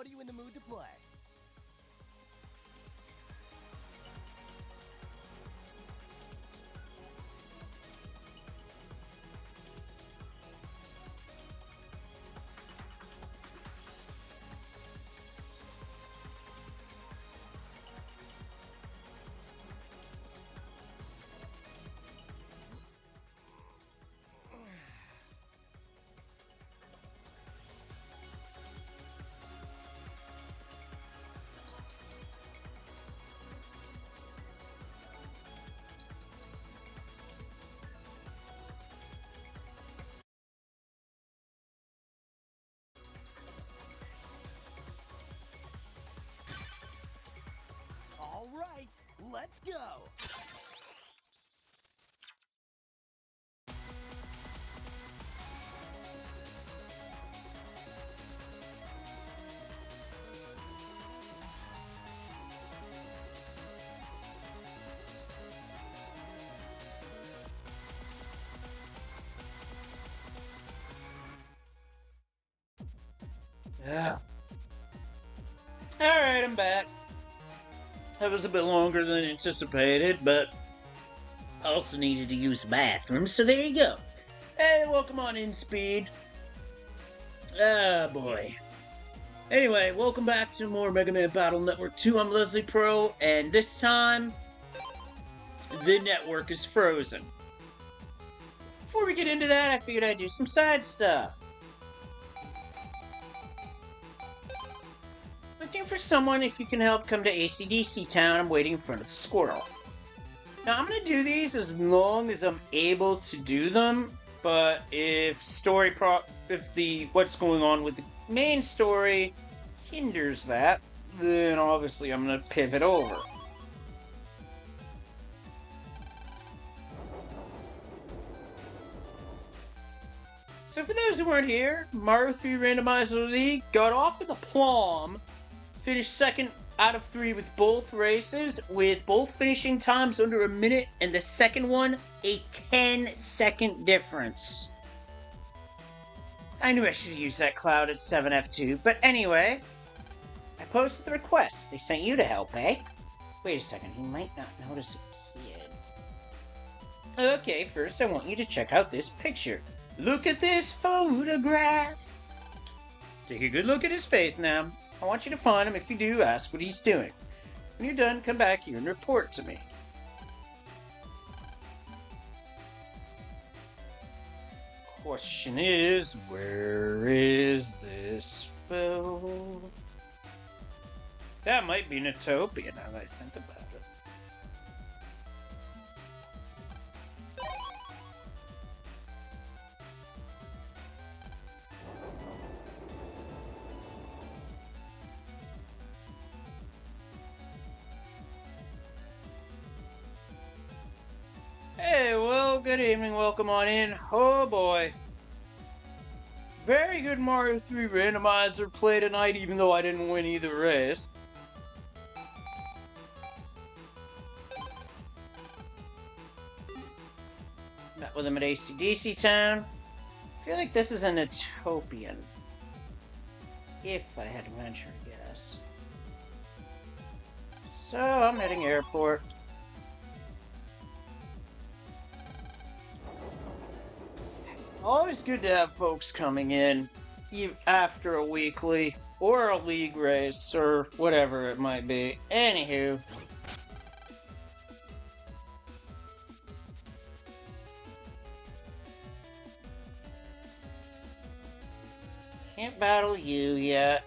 what are you in the mood to play? All right, let's go! Yeah. Alright, I'm back. That was a bit longer than anticipated, but I also needed to use the bathroom, so there you go. Hey, welcome on in, Speed. Ah, boy. Anyway, welcome back to more Mega Man Battle Network 2. I'm Leslie Pro, and this time, the network is frozen. Before we get into that, I figured I'd do some side stuff. Looking for someone if you can help come to AC/DC Town. I'm waiting in front of the squirrel. Now, I'm going to do these as long as I'm able to do them, but if what's going on with the main story hinders that, then obviously I'm going to pivot over. So for those who weren't here, Mario 3 Randomizer League got off with a plum, finished second out of 3 with both races, with both finishing times under a minute, and the second one, a 10-second difference. I knew I should have used that cloud at 7F2, but anyway, I posted the request. They sent you to help, eh? Wait a second, he might not notice a kid. Okay, first I want you to check out this picture. Look at this photograph! Take a good look at his face now. I want you to find him. If you do, ask what he's doing. When you're done, come back here and report to me. Question is, where is this foe? That might be Netopia now that I think about it. Hey, well, good evening, welcome on in. Oh boy. Very good Mario 3 randomizer play tonight, even though I didn't win either race. Met with him at AC/DC Town. I feel like this is a Netopian. If I had to venture a guess. So, I'm heading airport. Always good to have folks coming in after a weekly or a league race or whatever it might be. Anywho. Can't battle you yet.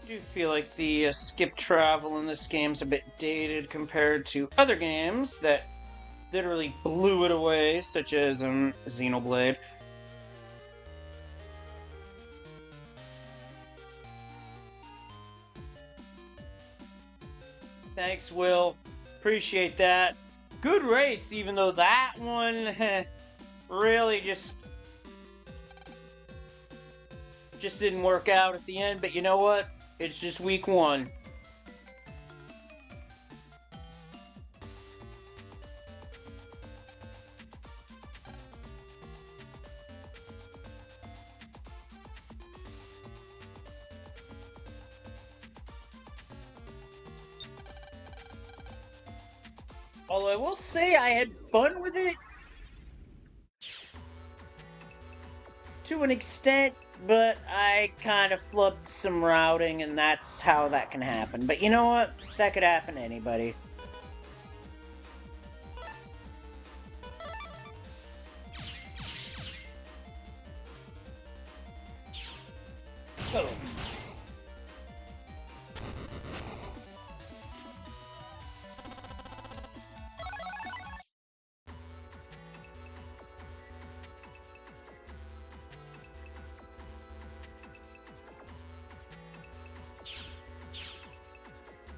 I do feel like the skip travel in this game's a bit dated compared to other games that literally blew it away, such as Xenoblade. Thanks, Will. Appreciate that. Good race, even though that one really just didn't work out at the end. But you know what? It's just week 1. Although I will say I had fun with it to an extent, but I kind of flubbed some routing, and that's how that can happen. But you know what? That could happen to anybody. Boom.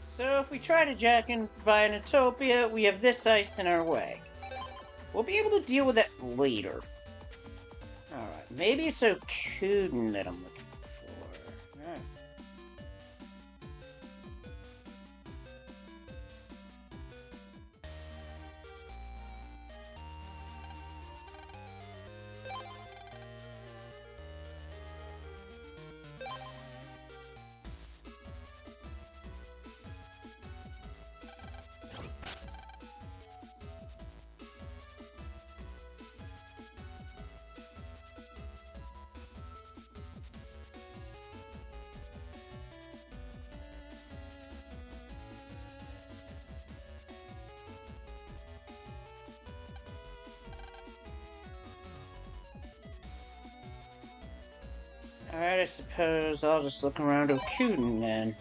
So if we try to jack in via Netopia, we have this ice in our way. We'll be able to deal with it later. Alright, maybe it's Okuden that I'm looking for. Alright. Alright, I suppose I'll just look around Okuden then.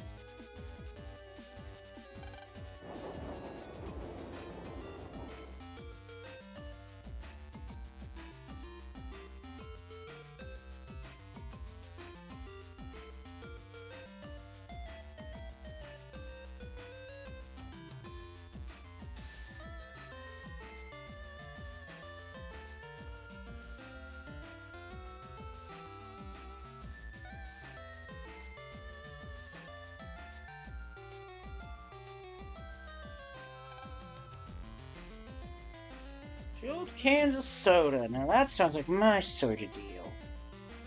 Filled cans of soda. Now that sounds like my sort of deal.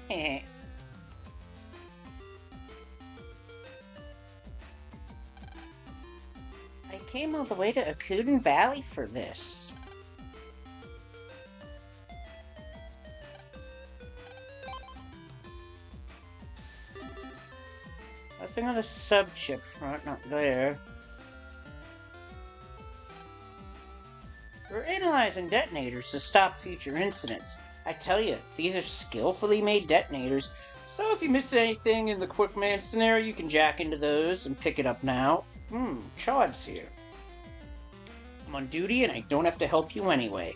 Heh. I came all the way to Okuden Valley for this. Nothing on the sub-ship front, not there. We're analyzing detonators to stop future incidents. I tell you, these are skillfully made detonators, so if you miss anything in the Quickman scenario, you can jack into those and pick it up now. Chaud's here. I'm on duty and I don't have to help you anyway.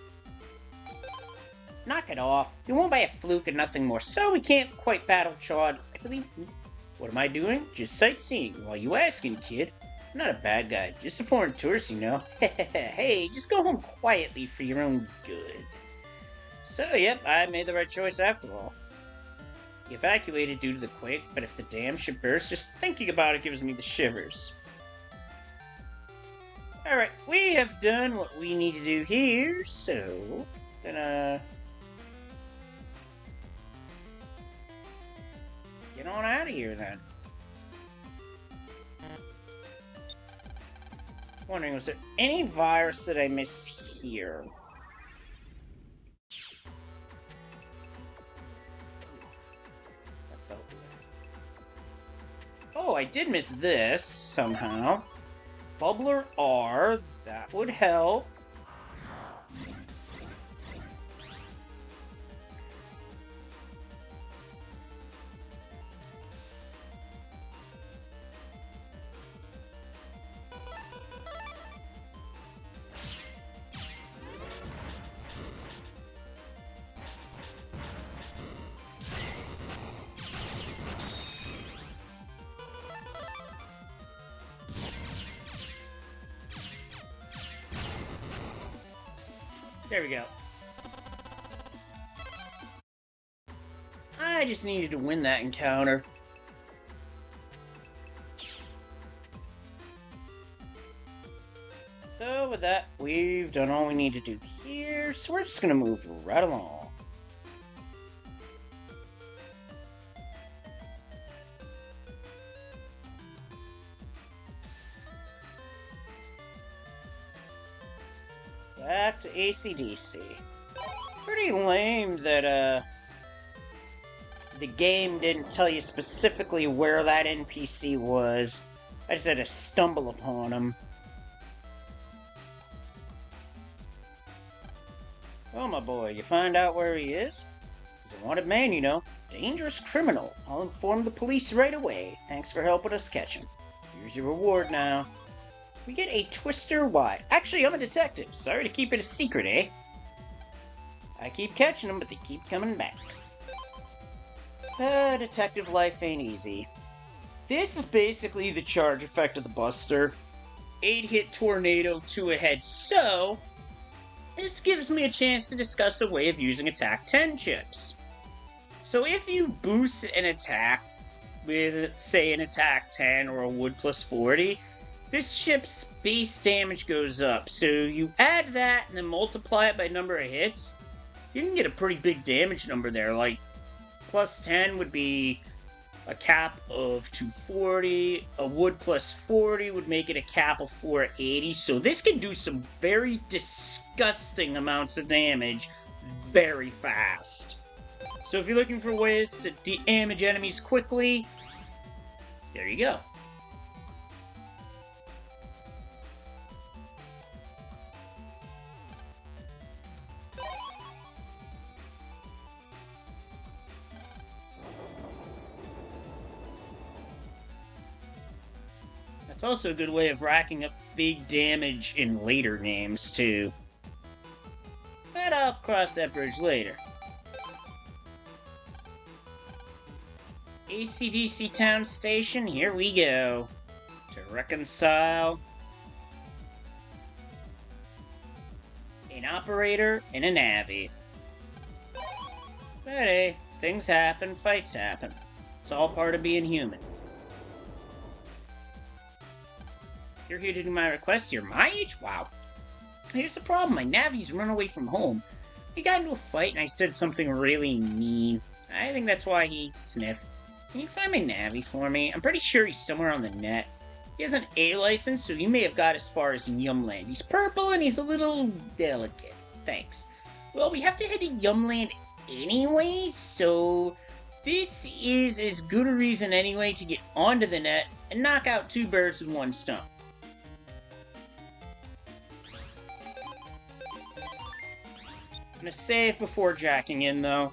Knock it off. You won by a fluke and nothing more, so we can't quite battle Chaud. I believe... What am I doing? Just sightseeing. While you asking, kid? I'm not a bad guy, just a foreign tourist, you know. Hey, just go home quietly for your own good. So, yep, I made the right choice after all. We evacuated due to the quake, but if the dam should burst, just thinking about it gives me the shivers. Alright, we have done what we need to do here, so... Gonna... get on out of here, then. Wondering, was there any virus that I missed here? That felt weird. Oh, I did miss this somehow. Bubbler R, that would help. There we go. I just needed to win that encounter. So with that, we've done all we need to do here, so we're just gonna move right along. Back to AC/DC. Pretty lame that, the game didn't tell you specifically where that NPC was. I just had to stumble upon him. Well, my boy, you find out where he is? He's a wanted man, you know. Dangerous criminal. I'll inform the police right away. Thanks for helping us catch him. Here's your reward now. We get a Twister Y. Actually, I'm a detective. Sorry to keep it a secret, eh? I keep catching them, but they keep coming back. Detective life ain't easy. This is basically the charge effect of the Buster. 8-hit tornado to a head, so this gives me a chance to discuss a way of using attack 10 chips. So if you boost an attack with, say, an attack 10 or a wood plus 40, this chip's base damage goes up. So you add that and then multiply it by number of hits, you can get a pretty big damage number there. Like, plus 10 would be a cap of 240, a wood plus 40 would make it a cap of 480, so this can do some very disgusting amounts of damage very fast. So if you're looking for ways to damage enemies quickly, there you go. It's also a good way of racking up big damage in later games, too. But I'll cross that bridge later. AC/DC Town Station, here we go. To reconcile an operator and a navvy. But hey, things happen, fights happen. It's all part of being human. You're here to do my request? You're my age? Wow. Here's the problem. My Navi's run away from home. We got into a fight and I said something really mean. I think that's why he sniffed. Can you find my Navi for me? I'm pretty sure he's somewhere on the net. He has an A license, so he may have got as far as Yumland. He's purple and he's a little delicate. Thanks. Well, we have to head to Yumland anyway, so this is as good a reason anyway to get onto the net and knock out 2 birds with 1 stone. I'm gonna save before jacking in, though,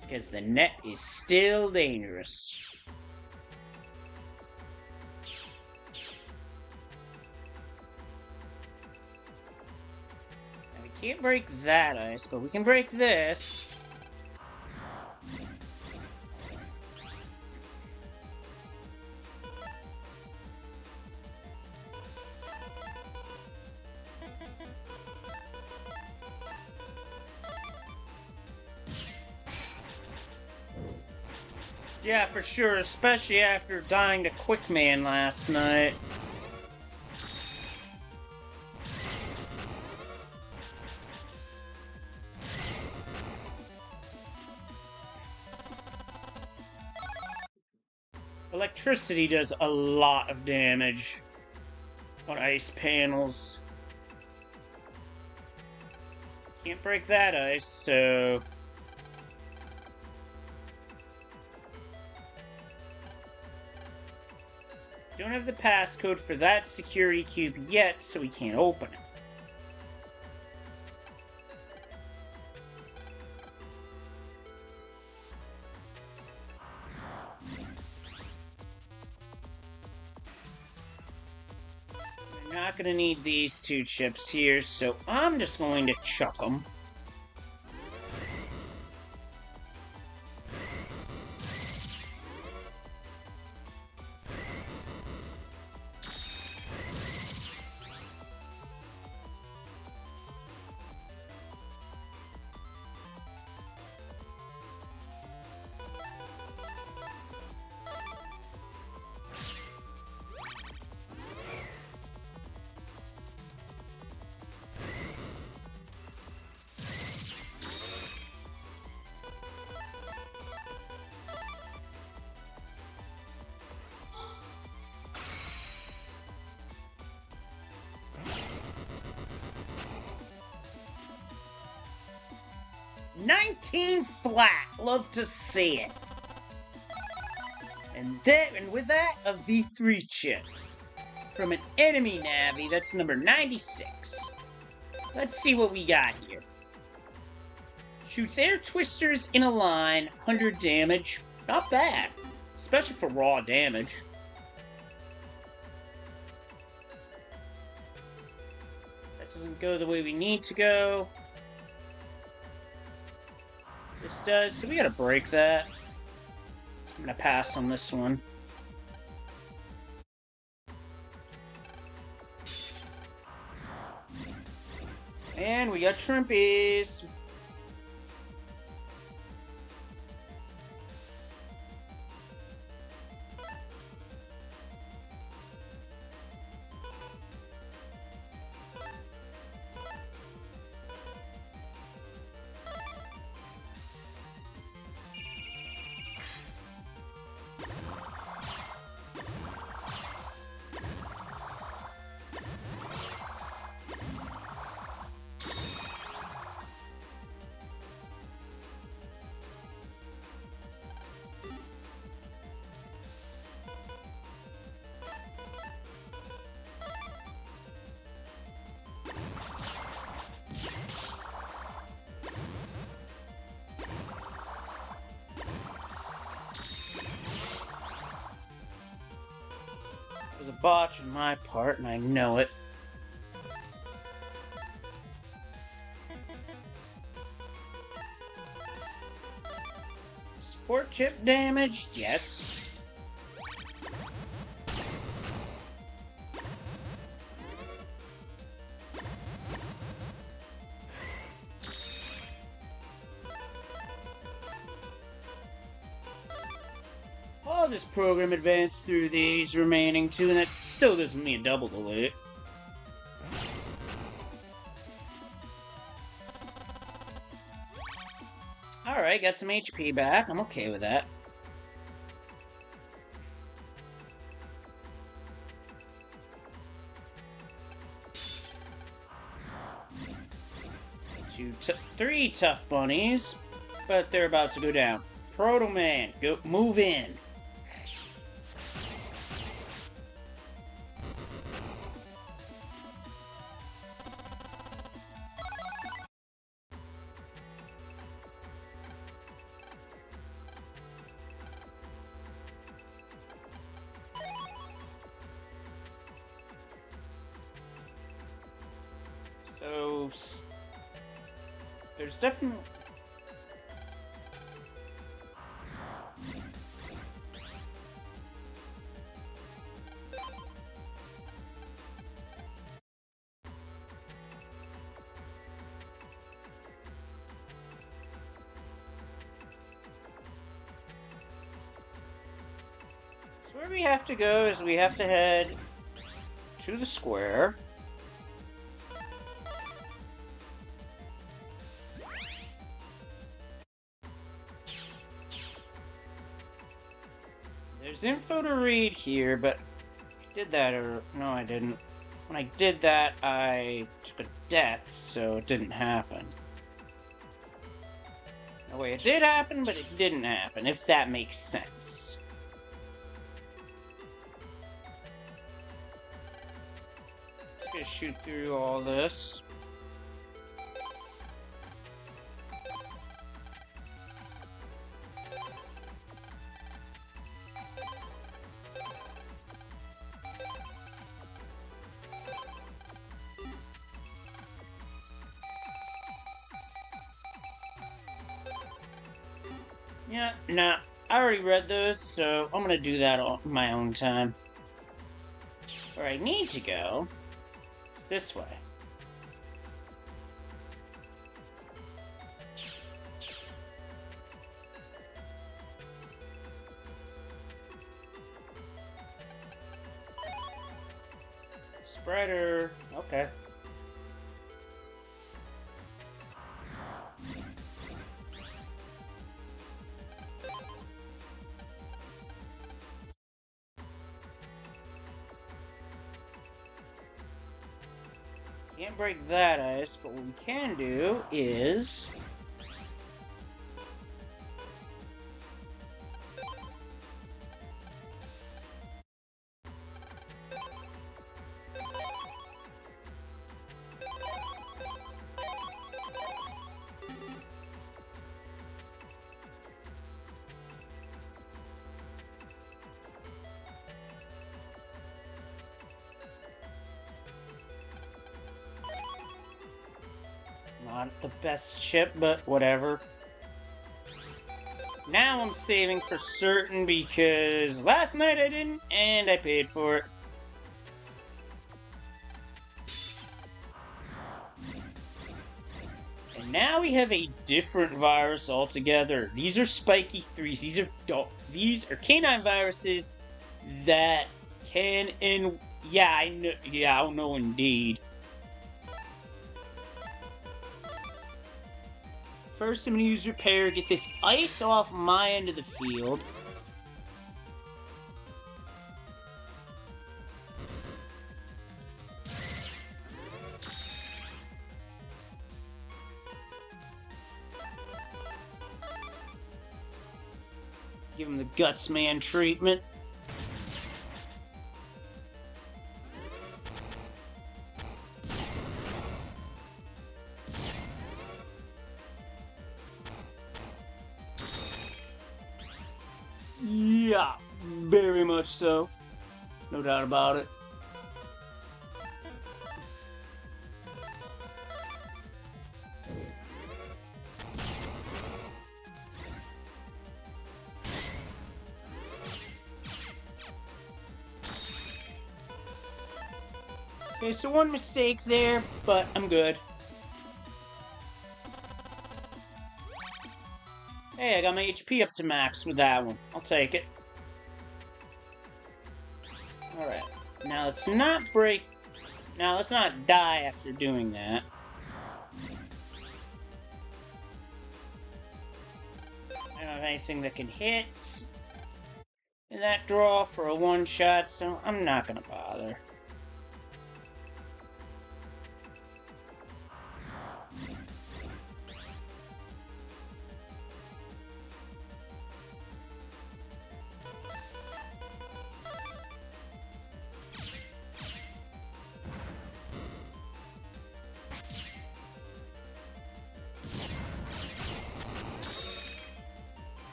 because the net is still dangerous. Now, we can't break that ice, but we can break this. Yeah, for sure, especially after dying to Quickman last night. Electricity does a lot of damage on ice panels. Can't break that ice, so don't have the passcode for that security cube yet, so we can't open it. We're not going to need these 2 chips here, so I'm just going to chuck them. 19 flat. Love to see it. And with that, a V3 chip. From an enemy Navi, that's number 96. Let's see what we got here. Shoots air twisters in a line, 100 damage. Not bad, especially for raw damage. That doesn't go the way we need to go. This does, so we gotta break that. I'm gonna pass on this one. And we got shrimpies. It was a botch on my part, and I know it. Support chip damage? Yes. I'll just program advance through these remaining two, and that still doesn't mean double the loot. Alright, got some HP back. I'm okay with that. Three tough bunnies, but they're about to go down. Proto Man, go move in. So there's definitely so where we have to go is we have to head to the square. There's info to read here, but I did that, or no, I didn't. When I did that, I took a death, so it didn't happen. No way, it did happen, but it didn't happen, if that makes sense. Just gonna shoot through all this. Yeah, nah, I already read those, so I'm gonna do that on my own time. Where I need to go is this way. Spreader, okay. Can't break that ice, but what we can do is Not the best chip, but whatever. Now I'm saving for certain because last night I didn't, and I paid for it. And now we have a different virus altogether. These are spiky 3s. These are canine viruses that can I know indeed. First, I'm going to use Repair, get this ice off my end of the field. Give him the Guts Man treatment. Yeah, very much so. No doubt about it. Okay, so one mistake there, but I'm good. Hey, I got my HP up to max with that one. I'll take it. Alright. Now let's not die after doing that. I don't have anything that can hit in that draw for a one-shot, so I'm not gonna bother.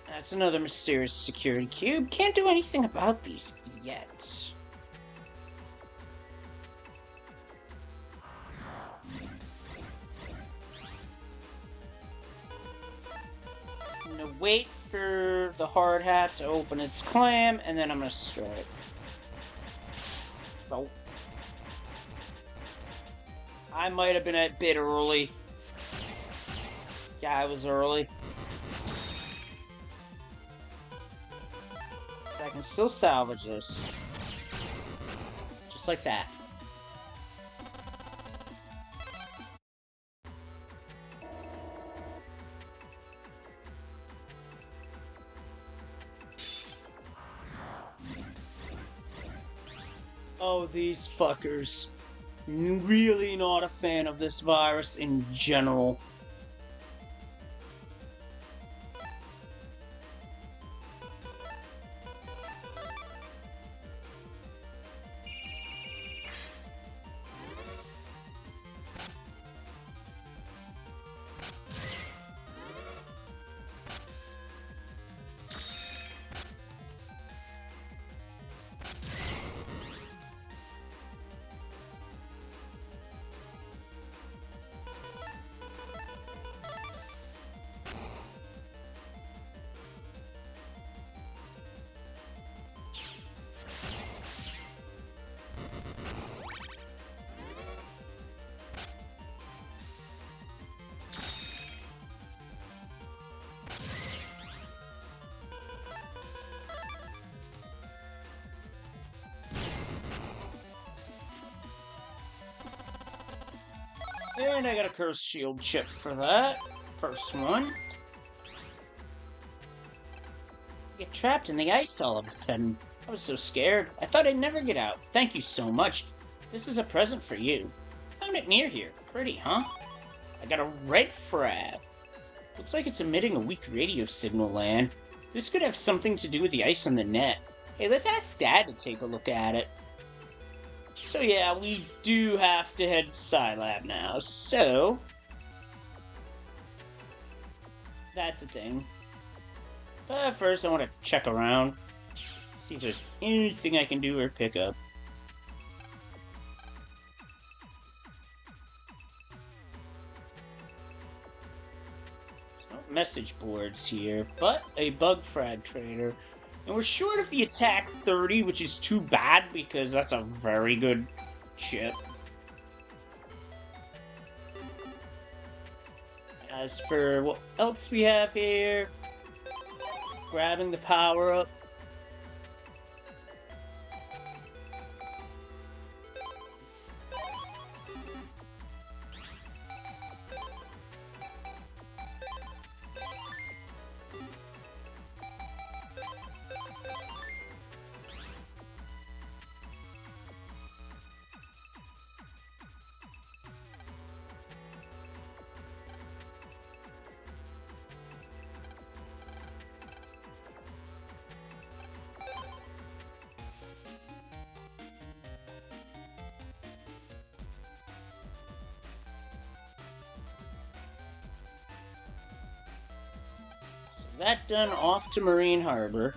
That's another mysterious security cube. Can't do anything about these yet. I'm gonna wait for the hard hat to open its clam, and then I'm gonna destroy it. Oh. I might have been a bit early. Yeah, I was early. I can still salvage this. Just like that. Oh, these fuckers. Really not a fan of this virus in general. And I got a Cursed Shield chip for that. First one. Get trapped in the ice all of a sudden. I was so scared. I thought I'd never get out. Thank you so much. This is a present for you. Found it near here. Pretty, huh? I got a red frag. Looks like it's emitting a weak radio signal, Lan. This could have something to do with the ice on the net. Hey, let's ask Dad to take a look at it. So yeah, we do have to head to Scilab now, so... that's a thing. But first, I want to check around, see if there's anything I can do or pick up. There's no message boards here, but a bug frag trader. And we're short of the attack 30, which is too bad because that's a very good chip. As for what else we have here, grabbing the power-up. That done, off to Marine Harbor.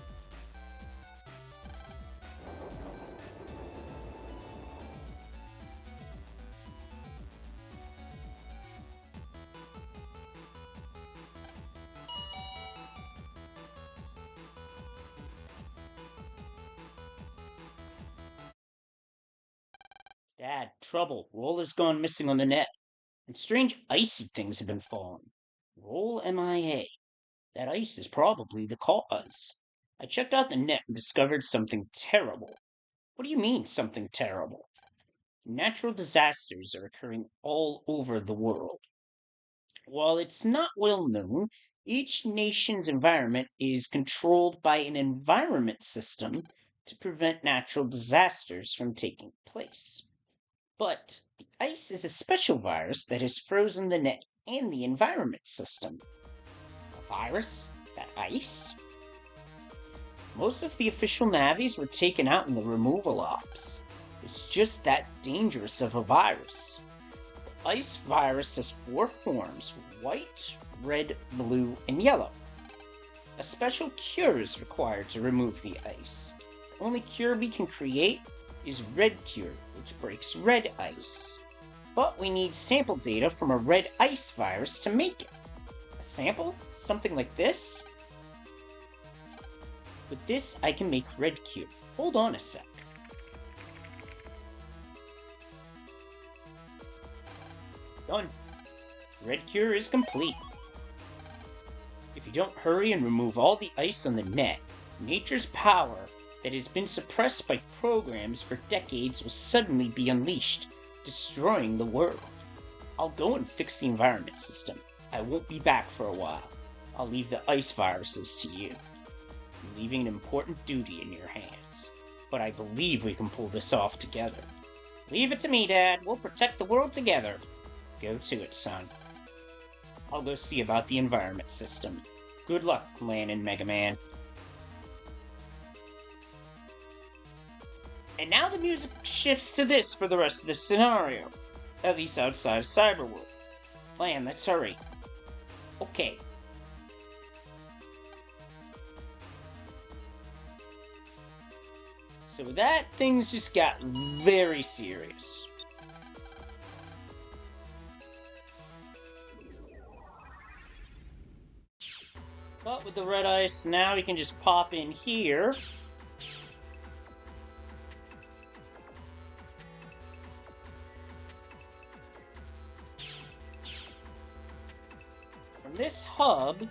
Dad, trouble. Roll has gone missing on the net, and strange icy things have been falling. Roll MIA. That ice is probably the cause. I checked out the net and discovered something terrible. What do you mean, something terrible? Natural disasters are occurring all over the world. While it's not well known, each nation's environment is controlled by an environment system to prevent natural disasters from taking place. But the ice is a special virus that has frozen the net and the environment system. A virus? That ice? Most of the official navies were taken out in the removal ops. It's just that dangerous of a virus. The ice virus has 4 forms: white, red, blue, and yellow. A special cure is required to remove the ice. The only cure we can create is red cure, which breaks red ice. But we need sample data from a red ice virus to make it. A sample? Something like this? With this, I can make red cure. Hold on a sec. Done. Red cure is complete. If you don't hurry and remove all the ice on the net, nature's power that has been suppressed by programs for decades will suddenly be unleashed, destroying the world. I'll go and fix the environment system. I won't be back for a while. I'll leave the ice viruses to you. I'm leaving an important duty in your hands, but I believe we can pull this off together. Leave it to me, Dad. We'll protect the world together. Go to it, son. I'll go see about the environment system. Good luck, Lan and Mega Man. And now the music shifts to this for the rest of the scenario. At least outside of Cyberworld. Lan, let's hurry. Okay. So with that, things just got very serious. But with the red ice, now we can just pop in here. From this hub,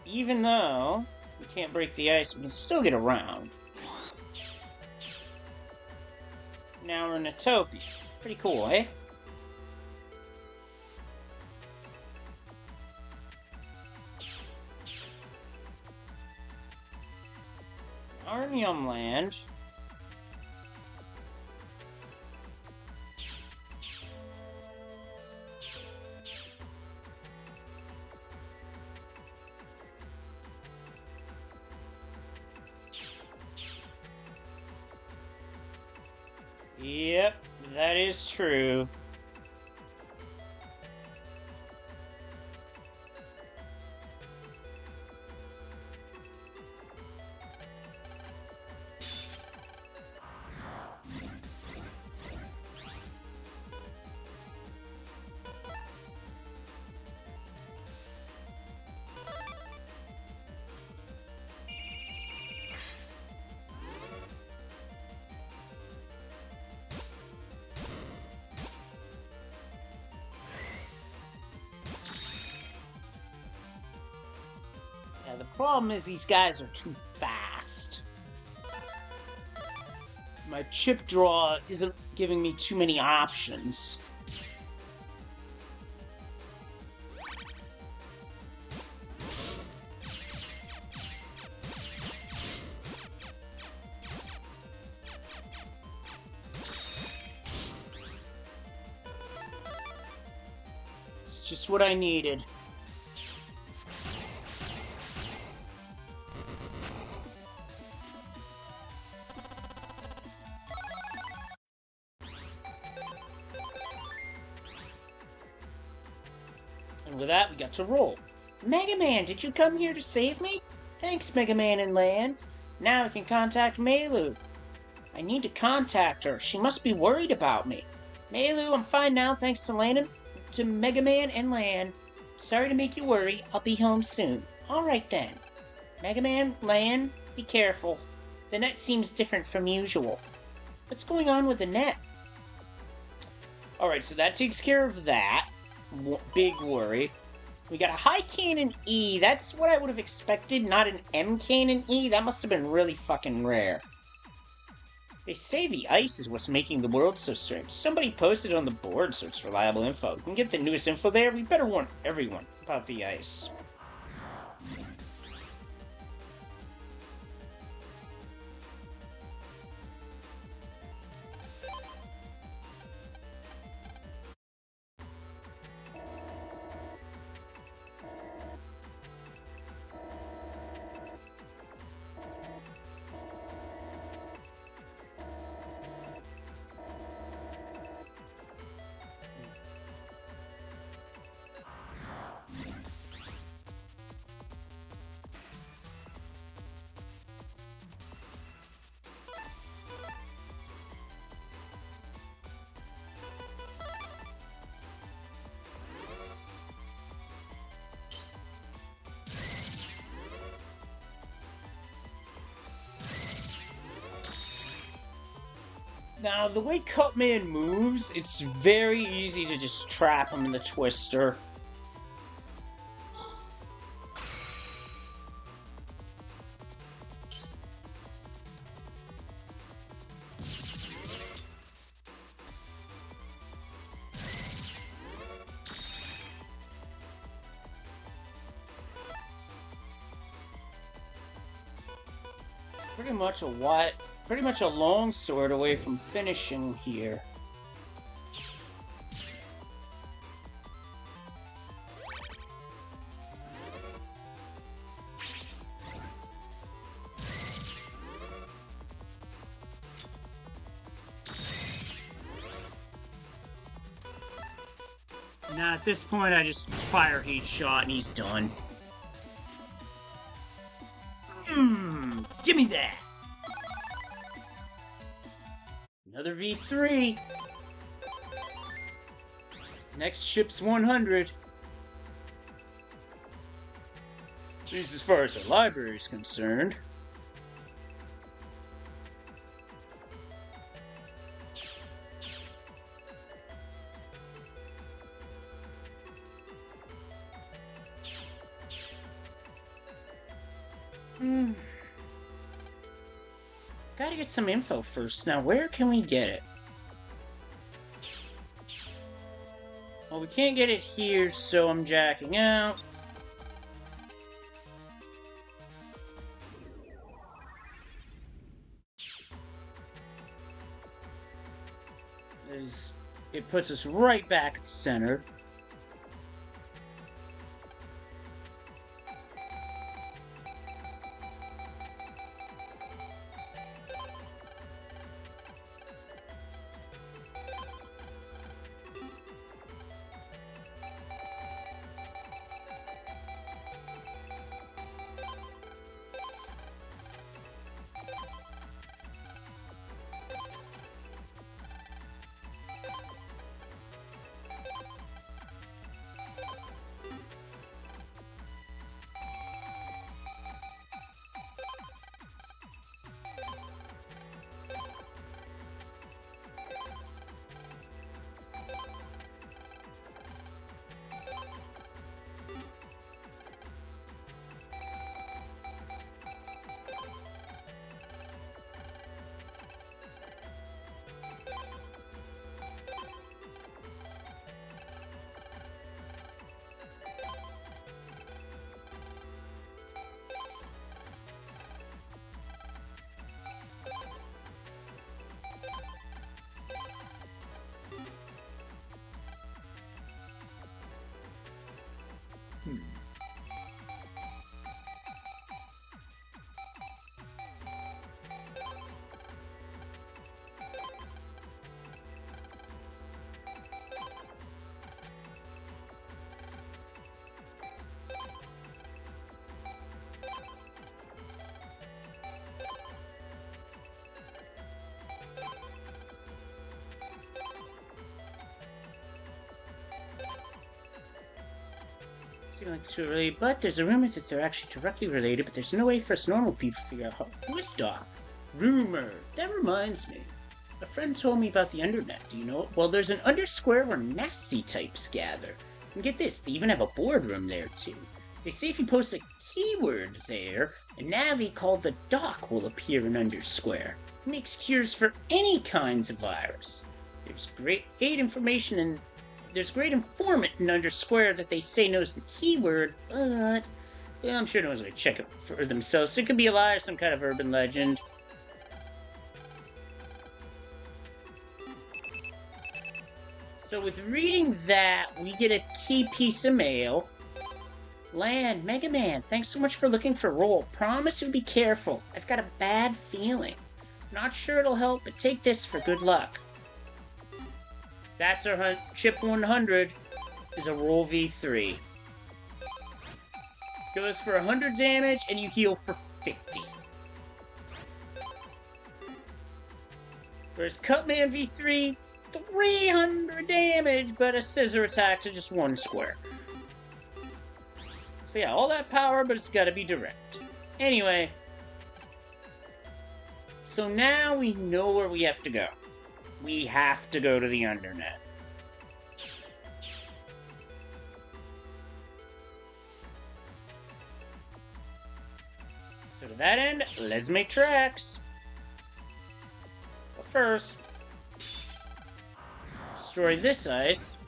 even though we can't break the ice, we can still get around. Now we're in Netopia. Pretty cool, eh? Arnium Land. Yep, that is true. Problem is, these guys are too fast. My chip draw isn't giving me too many options. It's just what I needed. And with that, we got to roll. Mega Man, did you come here to save me? Thanks, Mega Man and Lan. Now I can contact Melu. I need to contact her. She must be worried about me. Melu, I'm fine now, thanks to Mega Man and Lan. Sorry to make you worry. I'll be home soon. Alright then. Mega Man, Lan, be careful. The net seems different from usual. What's going on with the net? Alright, so that takes care of that. Big worry. We got a high cannon E. That's what I would have expected, not an M cannon E. That must have been really fucking rare. They say the ice is what's making the world so strange. Somebody posted on the board, so it's reliable info. We can get the newest info there. We better warn everyone about the ice. Now, the way Cutman moves, it's very easy to just trap him in the twister. Pretty much a long sword away from finishing here. Now at this point I just fire heat shot and he's done. Give me that! Another V3. Next ship's 100. At least as far as the library is concerned. Gotta get some info first. Now, where can we get it? Well, we can't get it here, so I'm jacking out. It puts us right back at the center. Seem like it's related, but there's a rumor that they're actually directly related, but there's no way for us normal people to figure out who is Doc. Rumor. That reminds me. A friend told me about the Undernet. Do you know it? Well, there's an Undersquare where nasty types gather. And get this, they even have a boardroom there, too. They say if you post a keyword there, a Navi called the Doc will appear in Undersquare. It makes cures for any kinds of virus. There's great information and there's great informant in Undersquare that they say knows the keyword, but I'm sure no one's going to check it for themselves. So it could be a lie or some kind of urban legend. So with reading that, we get a key piece of mail. Lan, Mega Man, thanks so much for looking for Roll. Promise you'll be careful. I've got a bad feeling. Not sure it'll help, but take this for good luck. That's our chip 100 is a Roll V3. Goes for 100 damage and you heal for 50. Whereas Cutman V3, 300 damage, but a scissor attack to just 1 square. So yeah, all that power, but it's gotta be direct. Anyway. So now we know where we have to go. We have to go to the Undernet. So to that end, let's make tracks. But first, destroy this ice.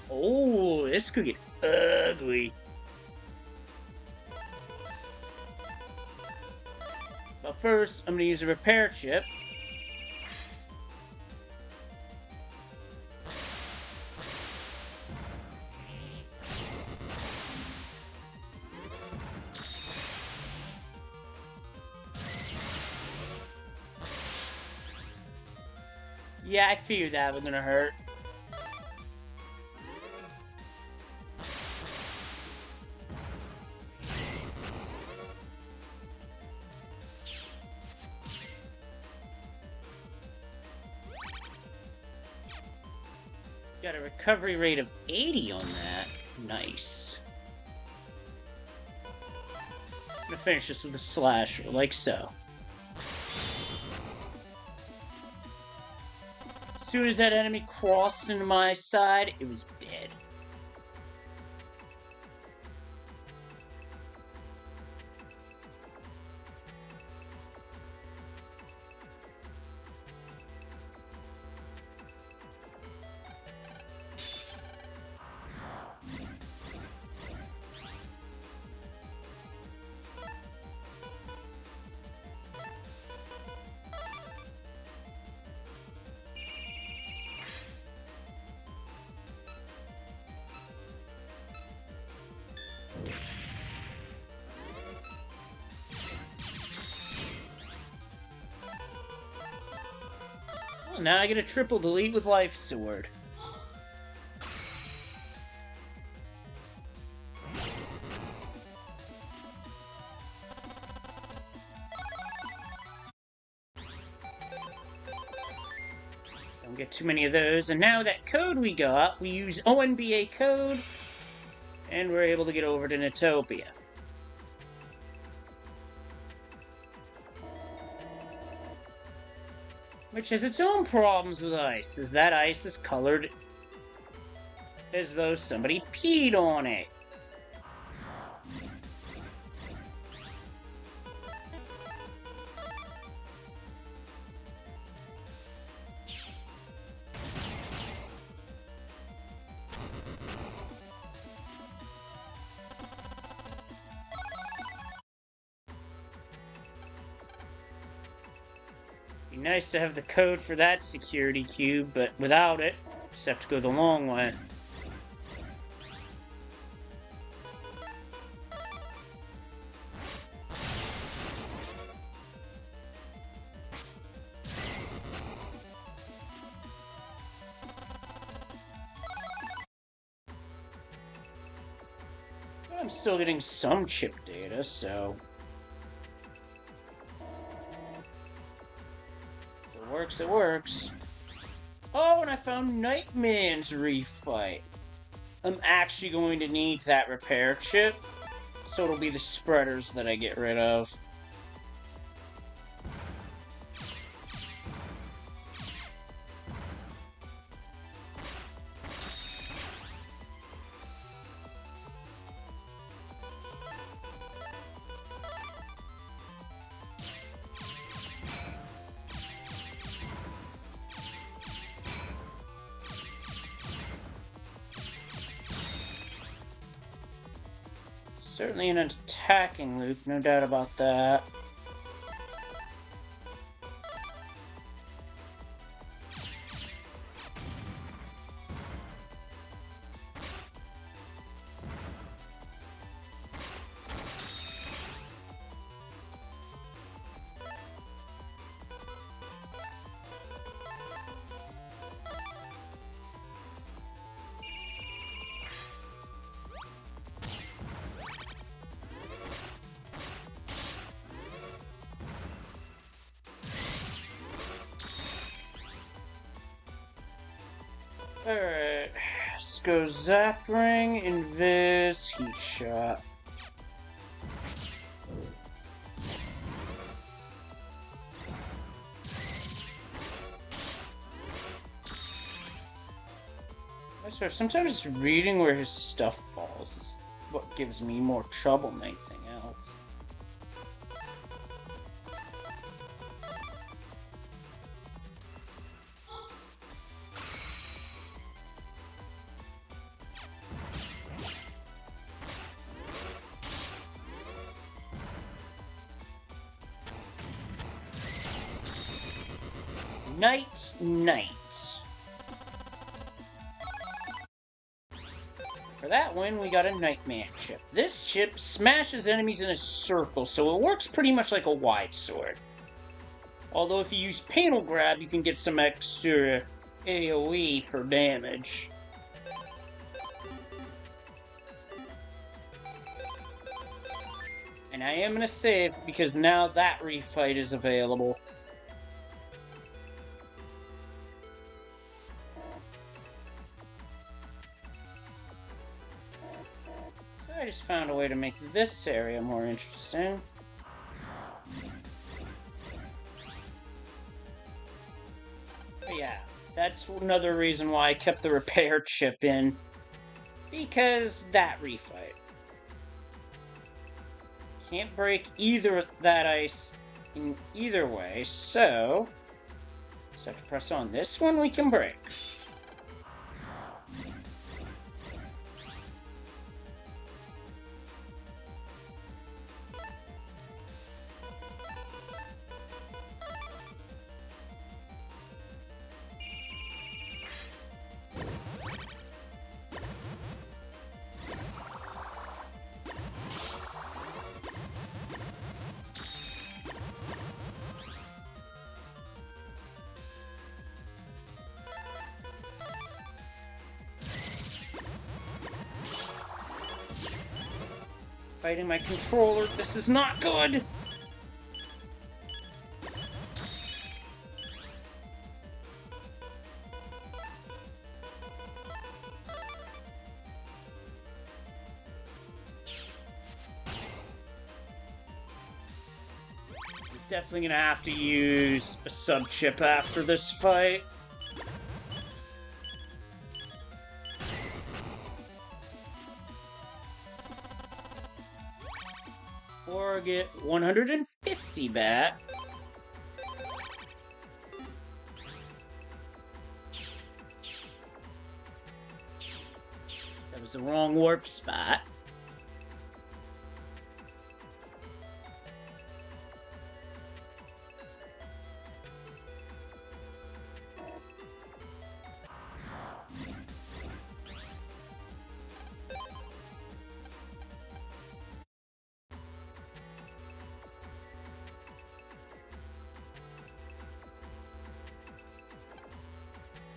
Oh, this could get ugly. But first, I'm going to use a repair chip. Yeah, I figured that was gonna hurt. Got a recovery rate of 80 on that. Nice. I'm gonna finish this with a slasher, like so. As soon as that enemy crossed into my side, it was dead. Well, now I get a triple delete with Life Sword. Don't get too many of those. And now that code we got, we use ONBA code, and we're able to get over to Netopia. Which has its own problems with ice, as that ice is colored as though somebody peed on it. Be nice to have the code for that security cube, but without it, just have to go the long way. I'm still getting some chip data, so... If it works, it works. Oh, and I found Nightman's refight. I'm actually going to need that repair chip, so it'll be the spreaders that I get rid of. Certainly an attacking loop, no doubt about that. Alright, let's go Zap Ring, Invis, Heat Shot. I swear, sometimes reading where his stuff falls is what gives me more trouble than anything else. Night. For that win, we got a Nightman chip. This chip smashes enemies in a circle, so it works pretty much like a wide sword. Although if you use Panel Grab, you can get some extra AoE for damage. And I am going to save, because now that refight is available. I just found a way to make this area more interesting. But yeah, that's another reason why I kept the repair chip in. Because that refight. Can't break either that ice in either way, so... Just have to press on. This one we can break. Fighting my controller, this is not good! Definitely gonna have to use a sub-chip after this fight. Or get 150 back. That was the wrong warp spot.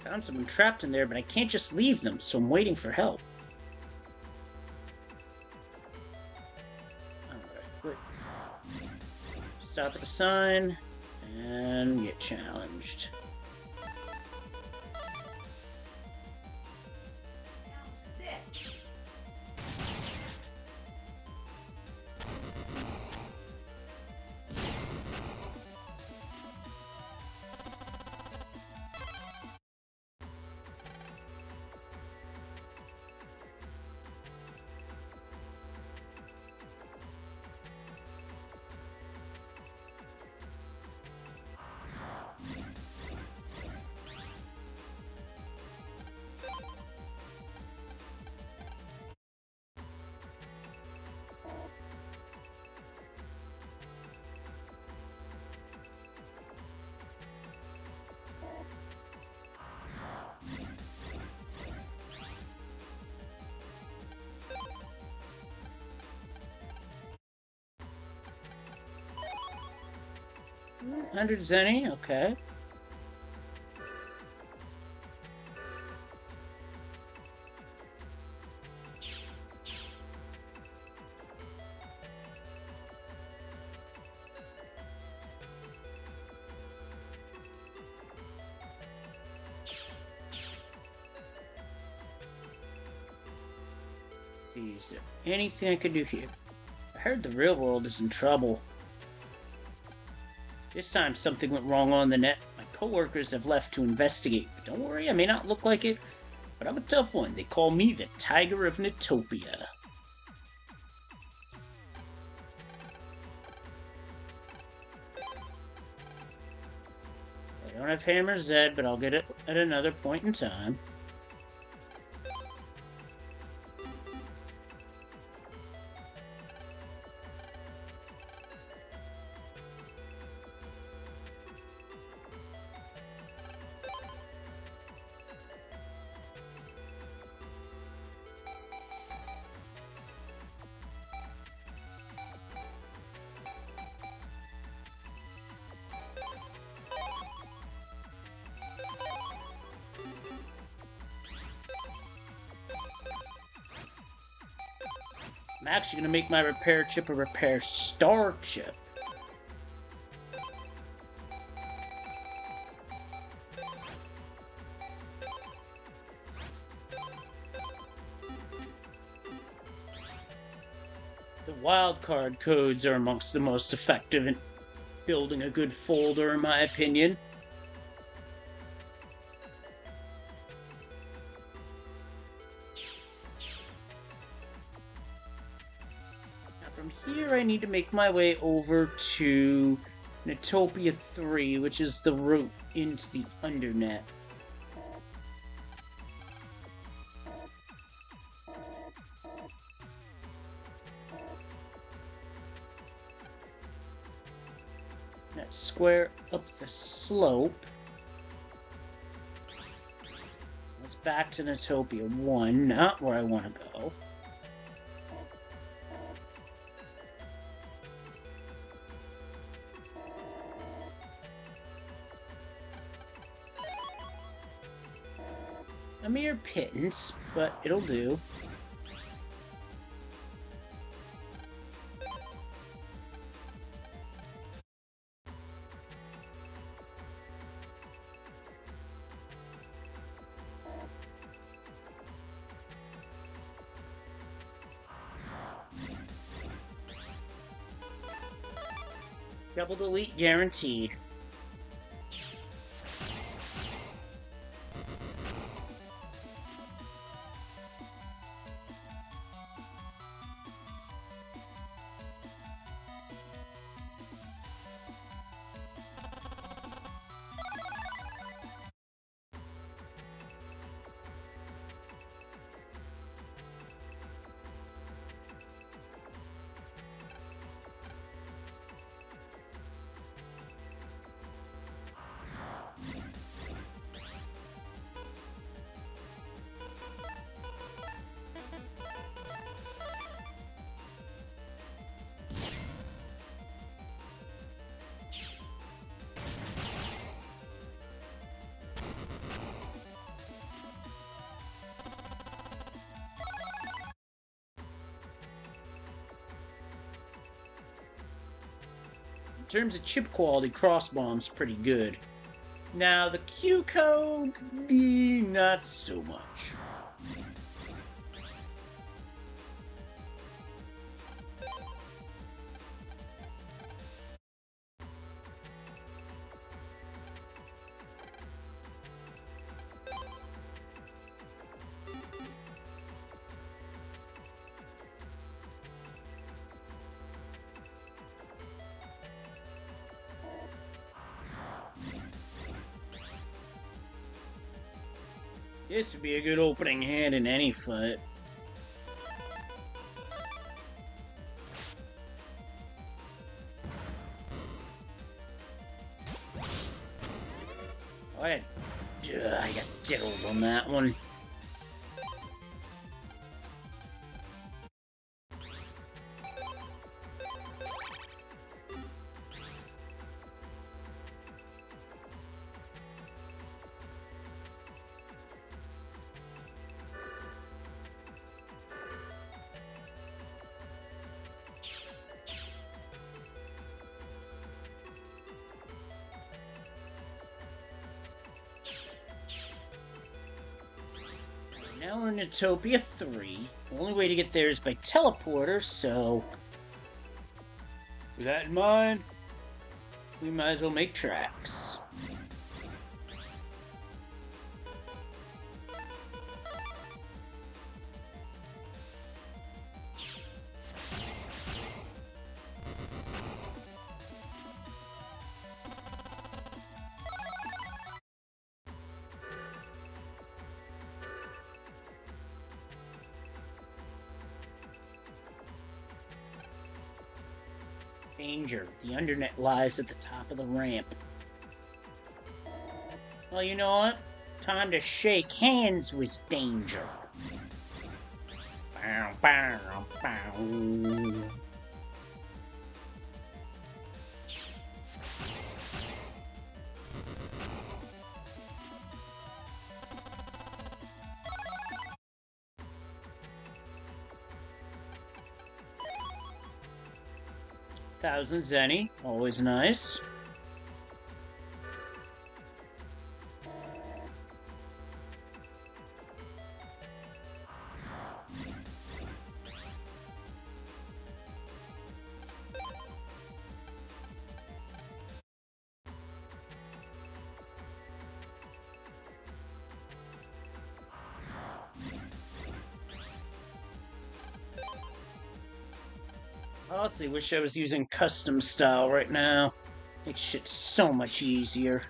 Found someone trapped in there, but I can't just leave them, so I'm waiting for help. Stop at the sign and get challenged. $100 Zenny, okay. Let's see, is there anything I can do here? I heard the real world is in trouble. This time something went wrong on the net. My coworkers have left to investigate. But don't worry, I may not look like it, but I'm a tough one. They call me the Tiger of Netopia. I don't have Hammer Z, but I'll get it at another point in time. I'm actually going to make my repair chip a repair star chip. The wildcard codes are amongst the most effective in building a good folder, in my opinion. From here, I need to make my way over to Netopia 3, which is the route into the Undernet. Let's square up the slope. Let's back to Netopia 1, not where I want to go. A mere pittance, but it'll do. Double delete guaranteed. terms of chip quality, Crossbomb's pretty good. Now, the Q code, not so much. This would be a good opening hand in any fight. I got diddled on that one. Now we're in Netopia 3. The only way to get there is by teleporter, so... with that in mind, we might as well make tracks. Danger. The undernet lies at the top of the ramp. Well, you know what? Time to shake hands with danger. Bow, bow, bow. Thousand Zenny, always nice. Honestly, wish I was using custom style right now. Makes shit so much easier.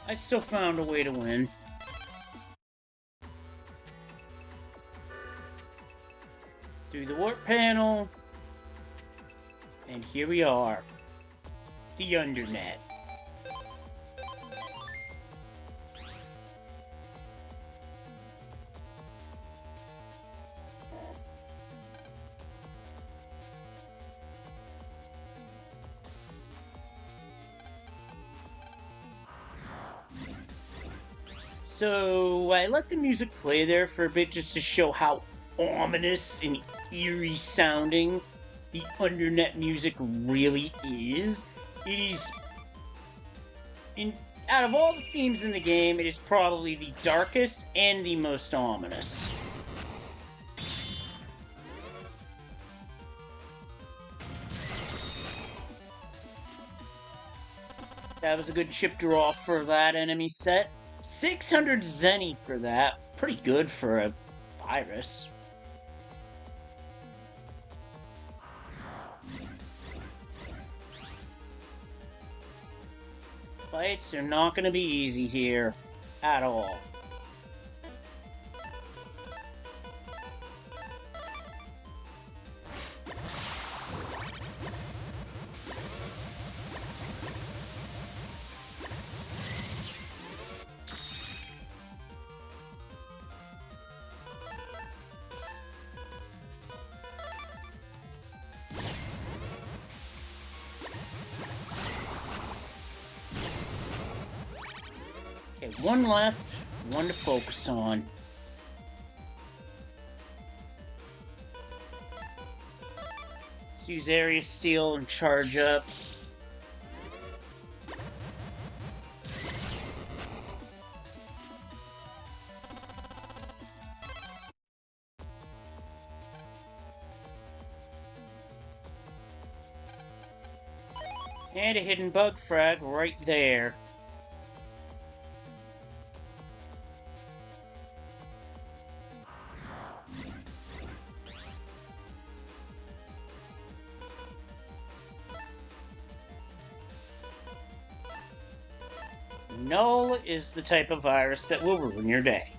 I still found a way to win. Through the warp panel. And here we are. The Undernet. So, I let the music play there for a bit just to show how ominous and eerie sounding the Undernet music really is. It is... out of all the themes in the game, it is probably the darkest and the most ominous. That was a good chip draw for that enemy set. 600 Zenny for that. Pretty good for a virus. Fights are not going to be easy here. At all. Okay, one left, one to focus on. Let's use Area Steel and charge up. And a hidden bug frag right there. Null is the type of virus that will ruin your day.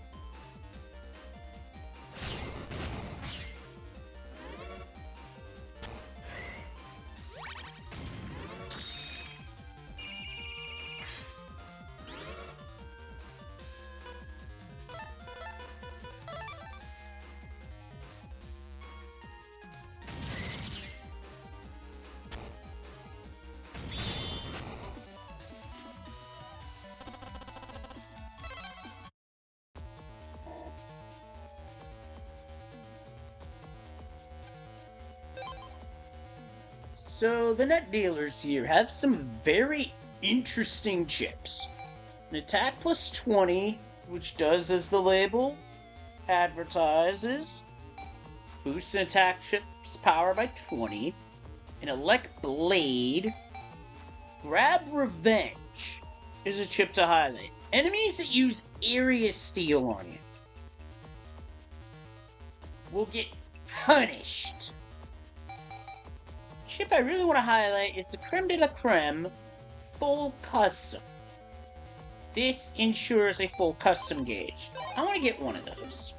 So, the net dealers here have some very interesting chips. An attack plus 20, which does as the label advertises. Boosts an attack chip's power by 20. An elect blade. Grab revenge is a chip to highlight. Enemies that use area steel on you will get punished. Chip I really want to highlight is the Creme de la Creme Full Custom. This ensures a full custom gauge. I want to get one of those.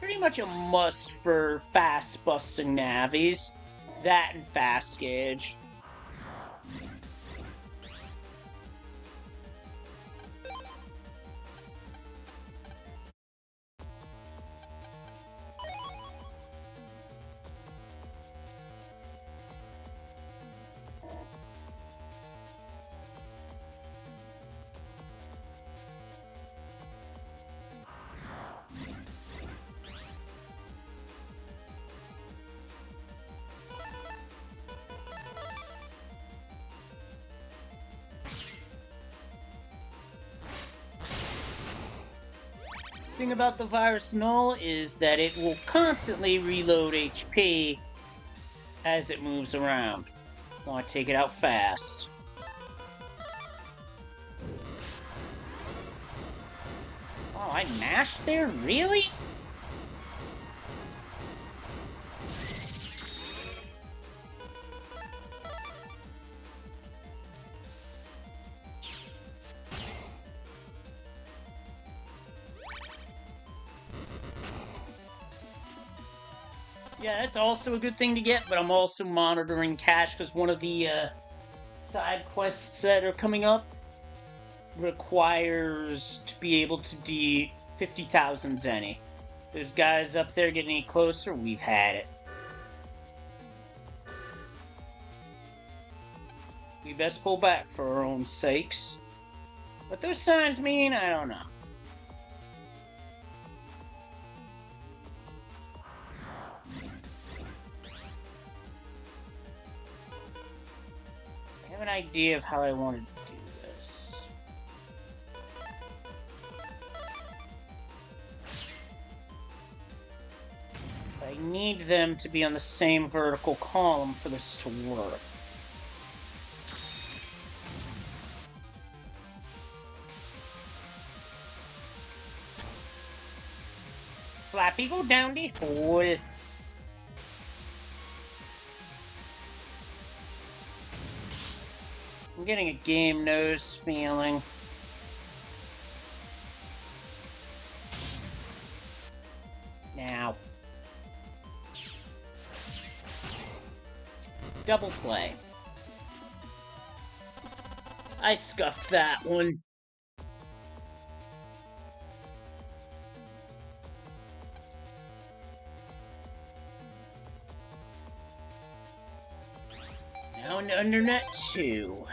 Pretty much a must for fast busting navies. That and fast gauge. Thing about the virus null is that it will constantly reload HP as it moves around. Want to take it out fast. Oh, I mashed there? Really? Yeah, that's also a good thing to get, but I'm also monitoring cash because one of the side quests that are coming up requires to be able to do 50,000 Zenny. There's guys up there getting any closer, we've had it. We best pull back for our own sakes. What those signs mean, I don't know. I have an idea of how I want to do this. I need them to be on the same vertical column for this to work. Flappy, go down the hole. I'm getting a game nose feeling. Now. Double play. I scuffed that one. Now in Undernet 2.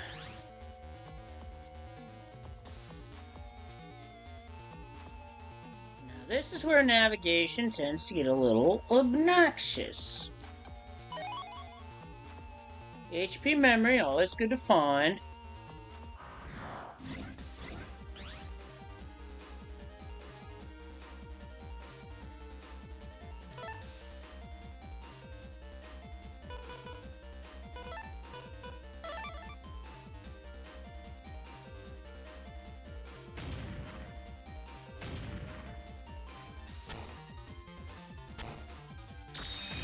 Now this is where navigation tends to get a little obnoxious. HP memory, always good to find.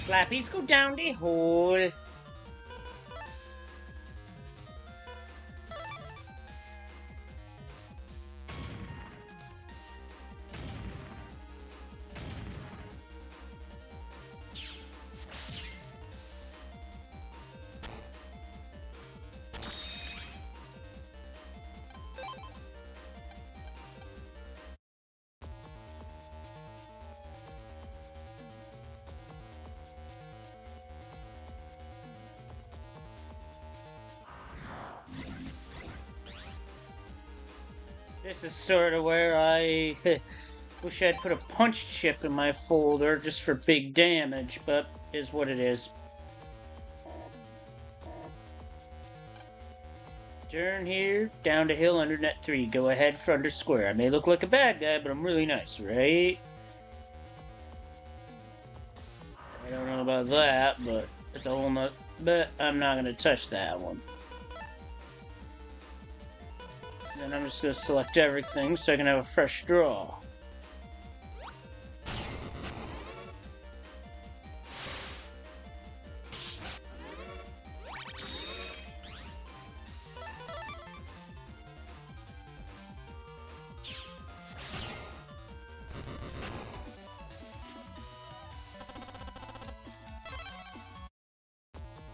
Flappies, go down the hole. This is sort of where I wish I'd put a punch chip in my folder just for big damage, but is what it is. Turn here, down to hill, under net 3. Go ahead for under square. I may look like a bad guy, but I'm really nice, right? I don't know about that, but it's a whole nother... But I'm not going to touch that one. Then I'm just going to select everything so I can have a fresh draw.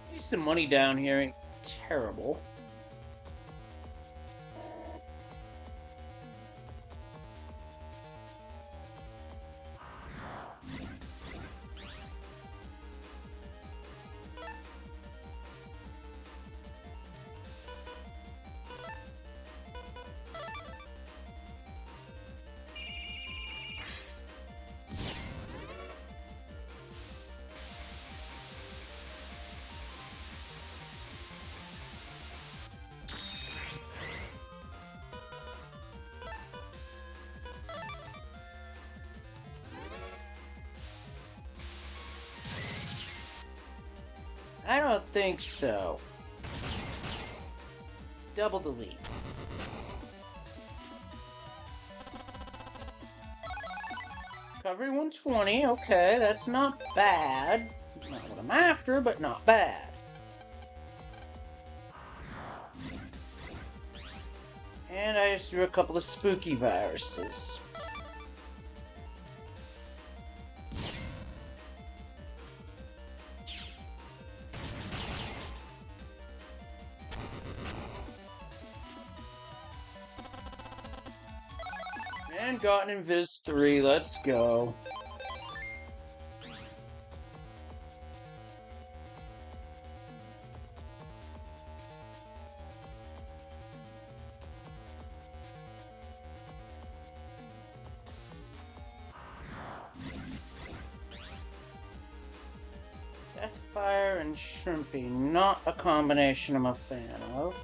At least the money down here ain't terrible. I don't think so. Double delete. Recovery 120, okay, that's not bad. Not what I'm after, but not bad. And I just threw a couple of spooky viruses. And got an Invis 3, let's go. Deathfire and Shrimpy, not a combination I'm a fan of.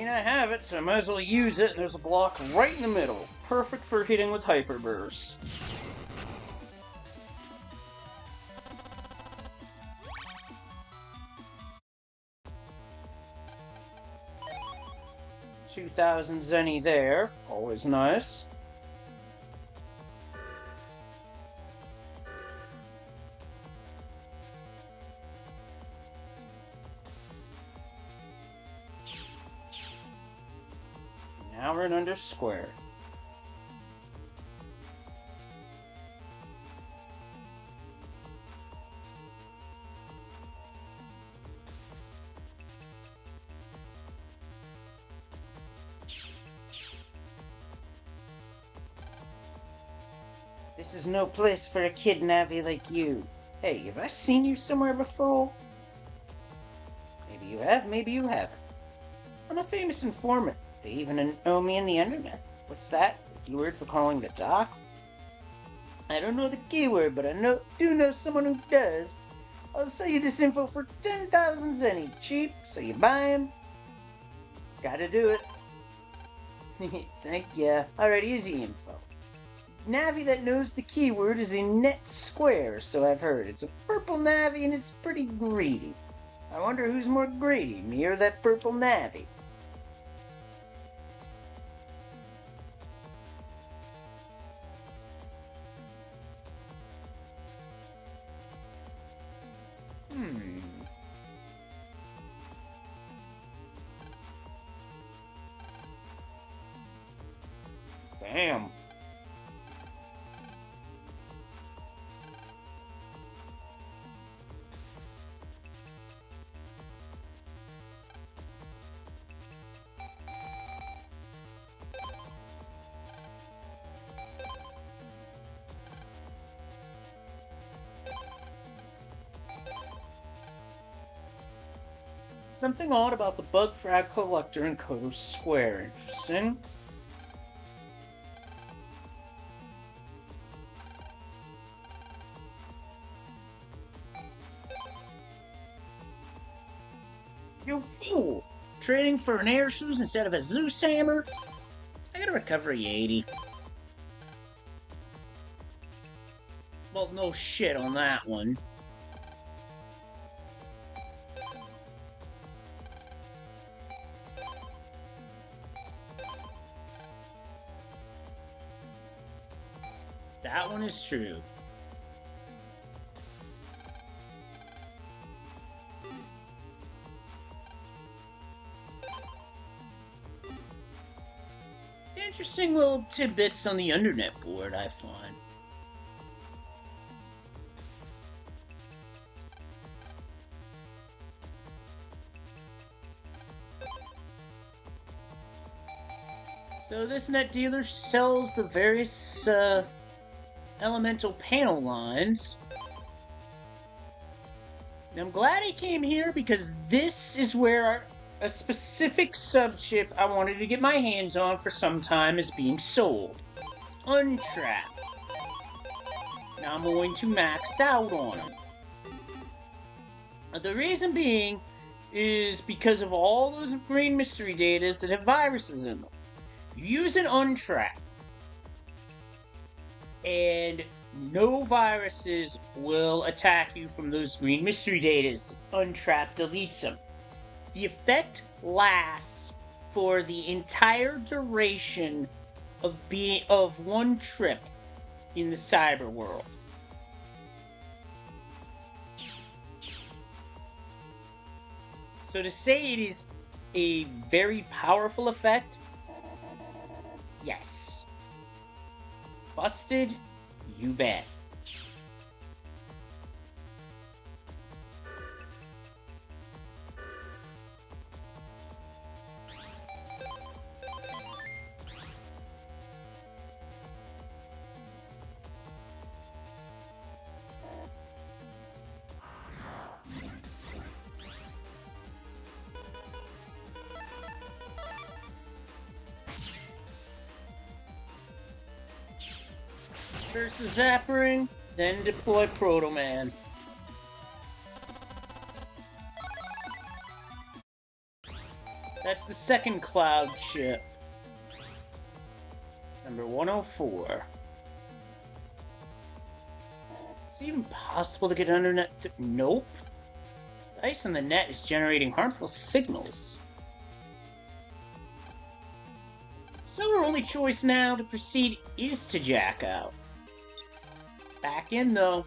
mean, I have it, so I might as well use it, and there's a block right in the middle. Perfect for hitting with Hyper Burst. $2,000 Zenny there. Always nice. Now we're in under square. This is no place for a kid Navi like you. Hey, have I seen you somewhere before? Maybe you have, maybe you haven't. I'm a famous informant. They even know me in the internet. What's that? The keyword for calling the doc? I don't know the keyword, but I do know someone who does. I'll sell you this info for 10,000 zenny. Cheap, so you buy him. Gotta do it. Thank ya. Alright, here's the info. Navi that knows the keyword is in net square, so I've heard. It's a purple Navi and it's pretty greedy. I wonder who's more greedy, me or that purple Navi? Damn. Something odd about the bug frag collector in Koto Square. Interesting. You fool! Trading for an air shoes instead of a Zeus hammer? I got a recovery 80. Well, no shit on that one. That one is true. Interesting little tidbits on the internet board, I find. So this net dealer sells the various elemental panel lines. And I'm glad he came here because this is where a specific subchip I wanted to get my hands on for some time is being sold. Untrap. Now I'm going to max out on him. The reason being is because of all those green mystery datas that have viruses in them. You use an untrap, and no viruses will attack you from those green mystery datas. Untrap deletes them. The effect lasts for the entire duration of one trip in the Cyberworld. So to say it is a very powerful effect, yes. Busted? You bet. First the Zappering, then deploy Proto Man. That's the second cloud ship. Number 104. Is it even possible to get under net? Nope. The ice on the net is generating harmful signals. So our only choice now to proceed is to jack out. Back in, though.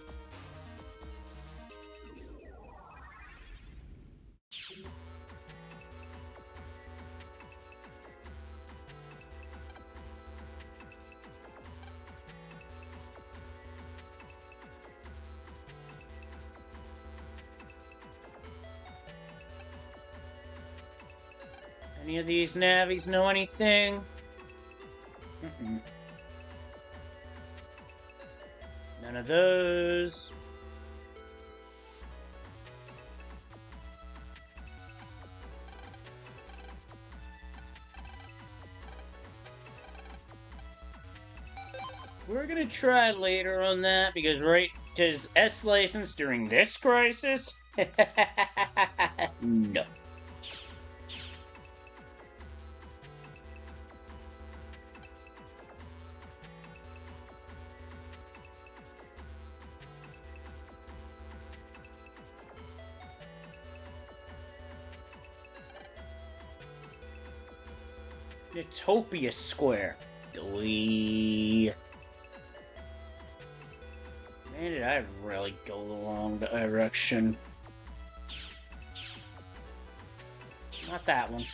Any of these navies know anything? Mm-mm. None of those. We're gonna try later on that because does S license during this crisis? No. Netopia Square. Dwee. Man, did I really go the wrong direction. Not that one.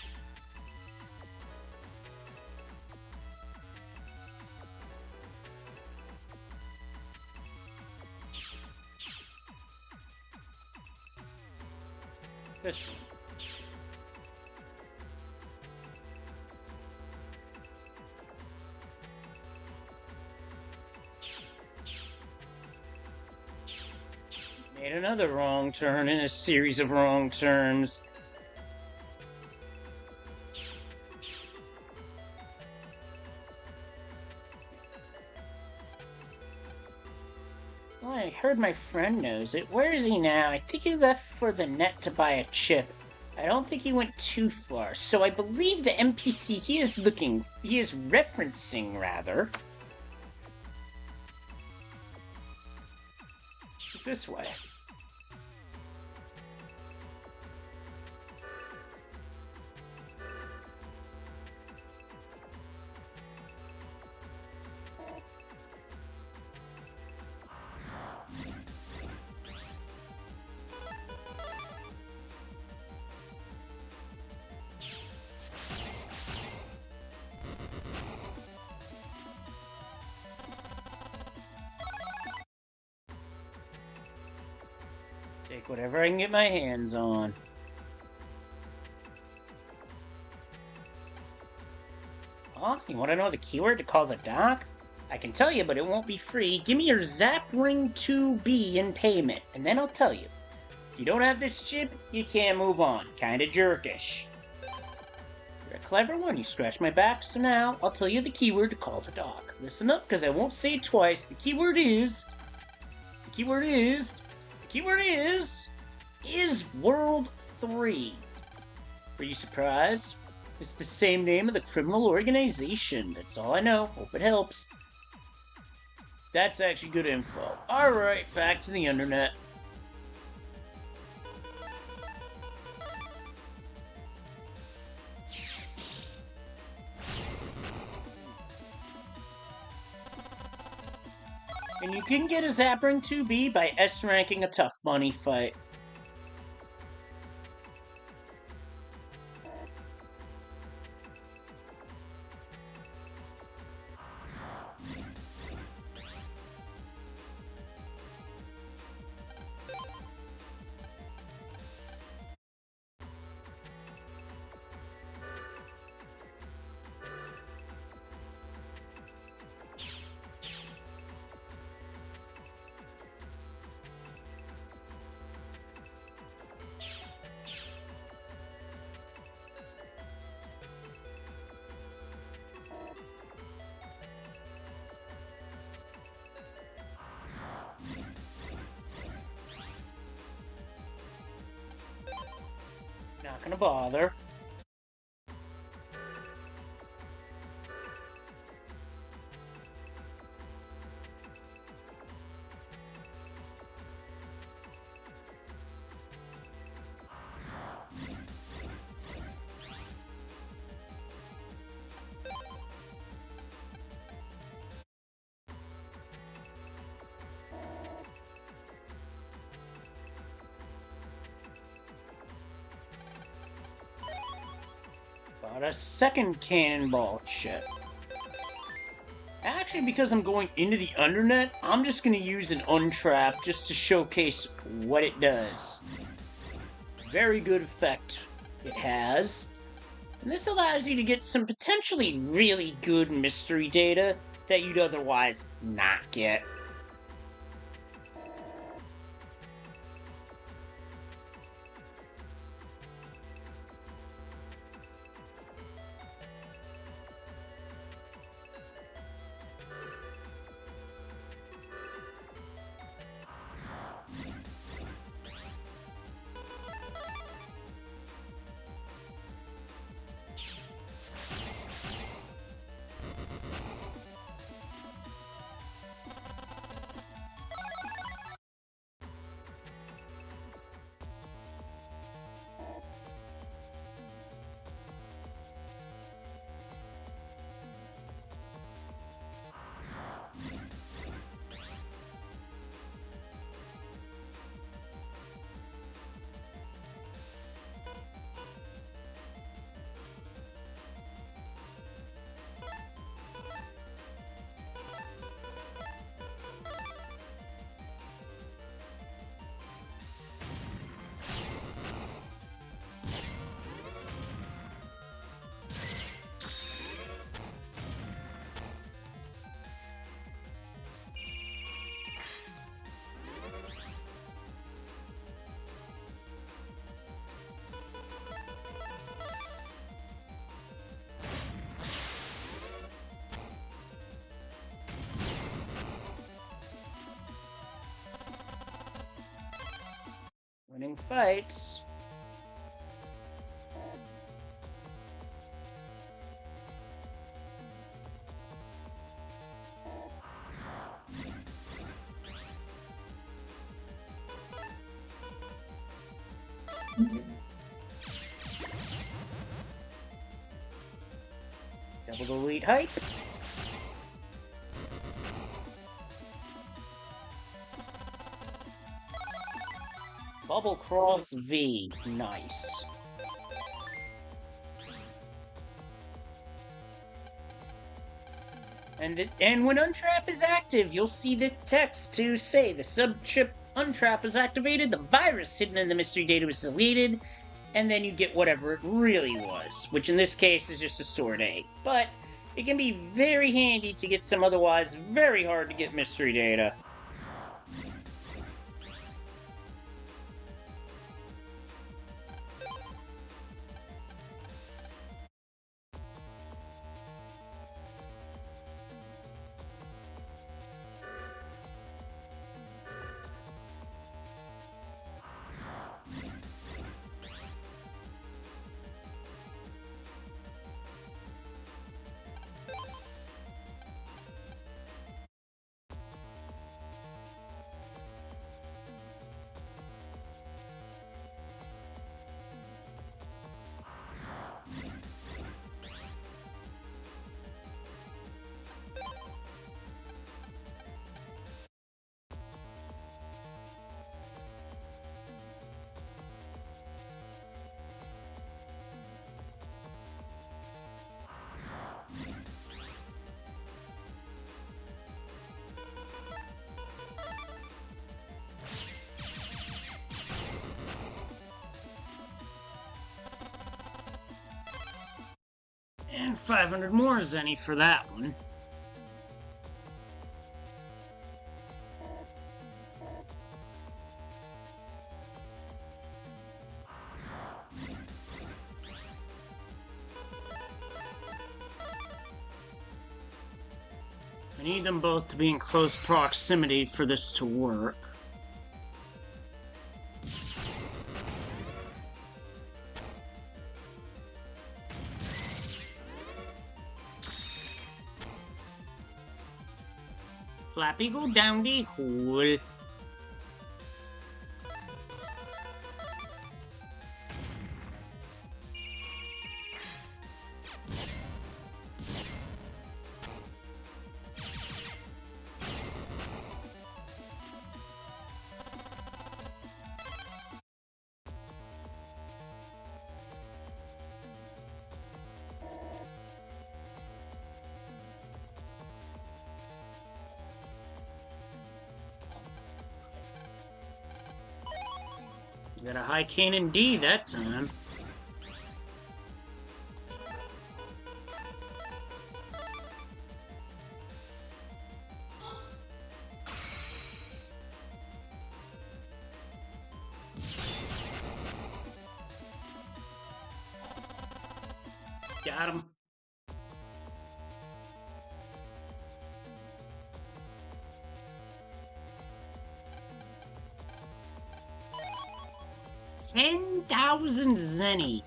This one. Made another wrong turn in a series of wrong turns. Well, I heard my friend knows it. Where is he now? I think he left for the net to buy a chip. I don't think he went too far, so I believe the NPC he is referencing, rather, is this way. Take whatever I can get my hands on. Huh? You want to know the keyword to call the dock? I can tell you, but it won't be free. Give me your Zap Ring 2B in payment, and then I'll tell you. If you don't have this chip, you can't move on. Kinda jerkish. You're a clever one. You scratched my back, so now I'll tell you the keyword to call the dock. Listen up, because I won't say it twice. The keyword is World 3. Were you surprised? It's the same name of the criminal organization. That's all I know. Hope it helps. That's actually good info. Alright, back to the internet. And you can get a Zap Ring 2B by S-ranking a Tough Money fight. Not gonna bother. Got a second cannonball chip. Actually, because I'm going into the Undernet, I'm just going to use an Untrap just to showcase what it does. Very good effect it has. And this allows you to get some potentially really good mystery data that you'd otherwise not get. Winning fights. Double elite hype. Bubble Cross V. Nice. And when Untrap is active, you'll see this text to say the sub-chip Untrap is activated, the virus hidden in the mystery data is deleted, and then you get whatever it really was, which in this case is just a sword egg. But it can be very handy to get some otherwise very hard to get mystery data. And 500 more Zenny for that one. I need them both to be in close proximity for this to work. Flappy go down the hole. Got a high Cannon D that time. Got him. $10,000 zenny.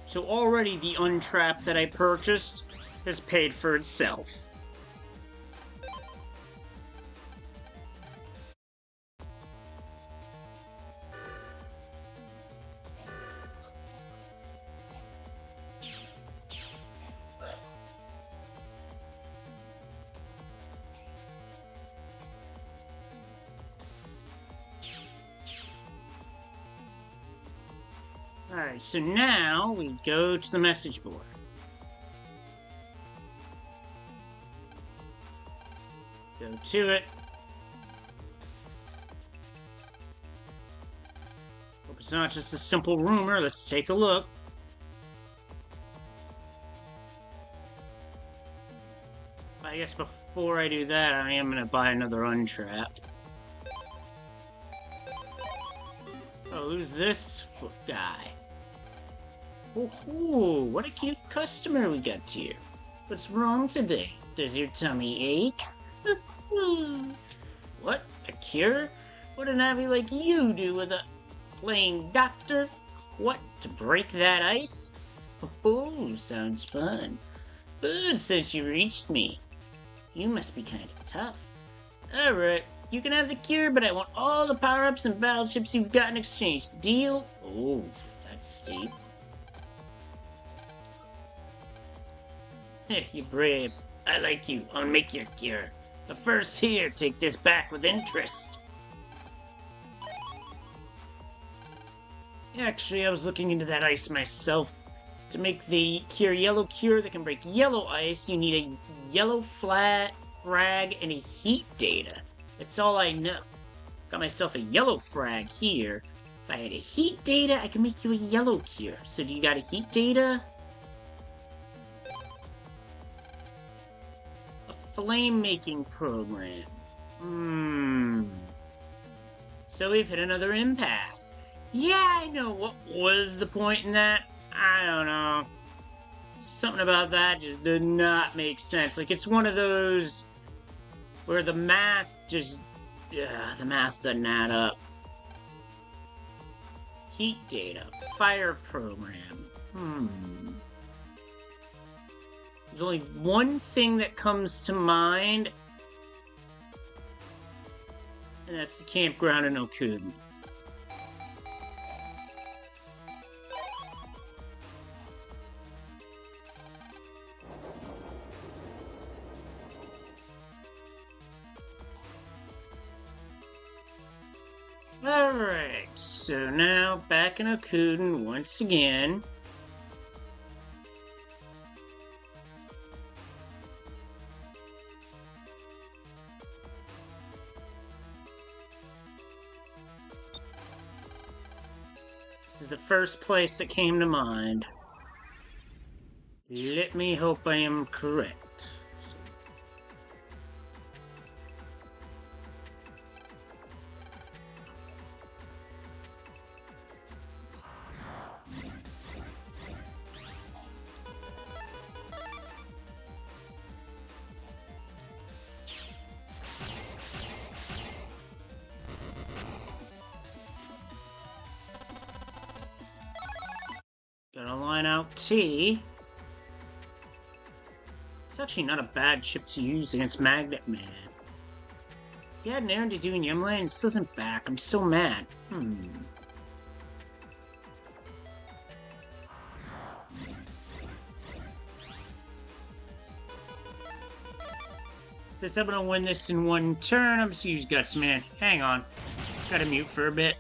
So already the untrap that I purchased has paid for itself. Alright, so now we go to the message board. Go to it. Hope it's not just a simple rumor. Let's take a look. I guess before I do that, I am going to buy another untrap. Oh, who's this guy? Oh, what a cute customer we got here. What's wrong today? Does your tummy ache? What? A cure? What an Abby like you do with a playing doctor? What, to break that ice? Oh, sounds fun. Good since you reached me. You must be kind of tough. Alright, you can have the cure, but I want all the power-ups and battle chips you've got in exchange. Deal? Oh, that's steep. You're brave. I like you. I'll make your cure. But first here, take this back with interest. Actually, I was looking into that ice myself. To make the yellow cure that can break yellow ice, you need a yellow flat frag and a heat data. That's all I know. Got myself a yellow frag here. If I had a heat data, I could make you a yellow cure. So do you got a heat data? Flame-making program. So we've hit another impasse. Yeah, I know. What was the point in that? I don't know. Something about that just did not make sense. Like, it's one of those where the math just... the math doesn't add up. Heat data. Fire program. There's only one thing that comes to mind, and that's the campground in Okuden. Alright, so now back in Okuden once again. This is the first place that came to mind. Let me hope I am correct. Gonna line out T. It's actually not a bad chip to use against Magnet Man. He had an errand to do in Yumland and still isn't back. I'm so mad. Since I'm gonna win this in one turn, I'm just gonna use Guts Man. Hang on. Gotta mute for a bit.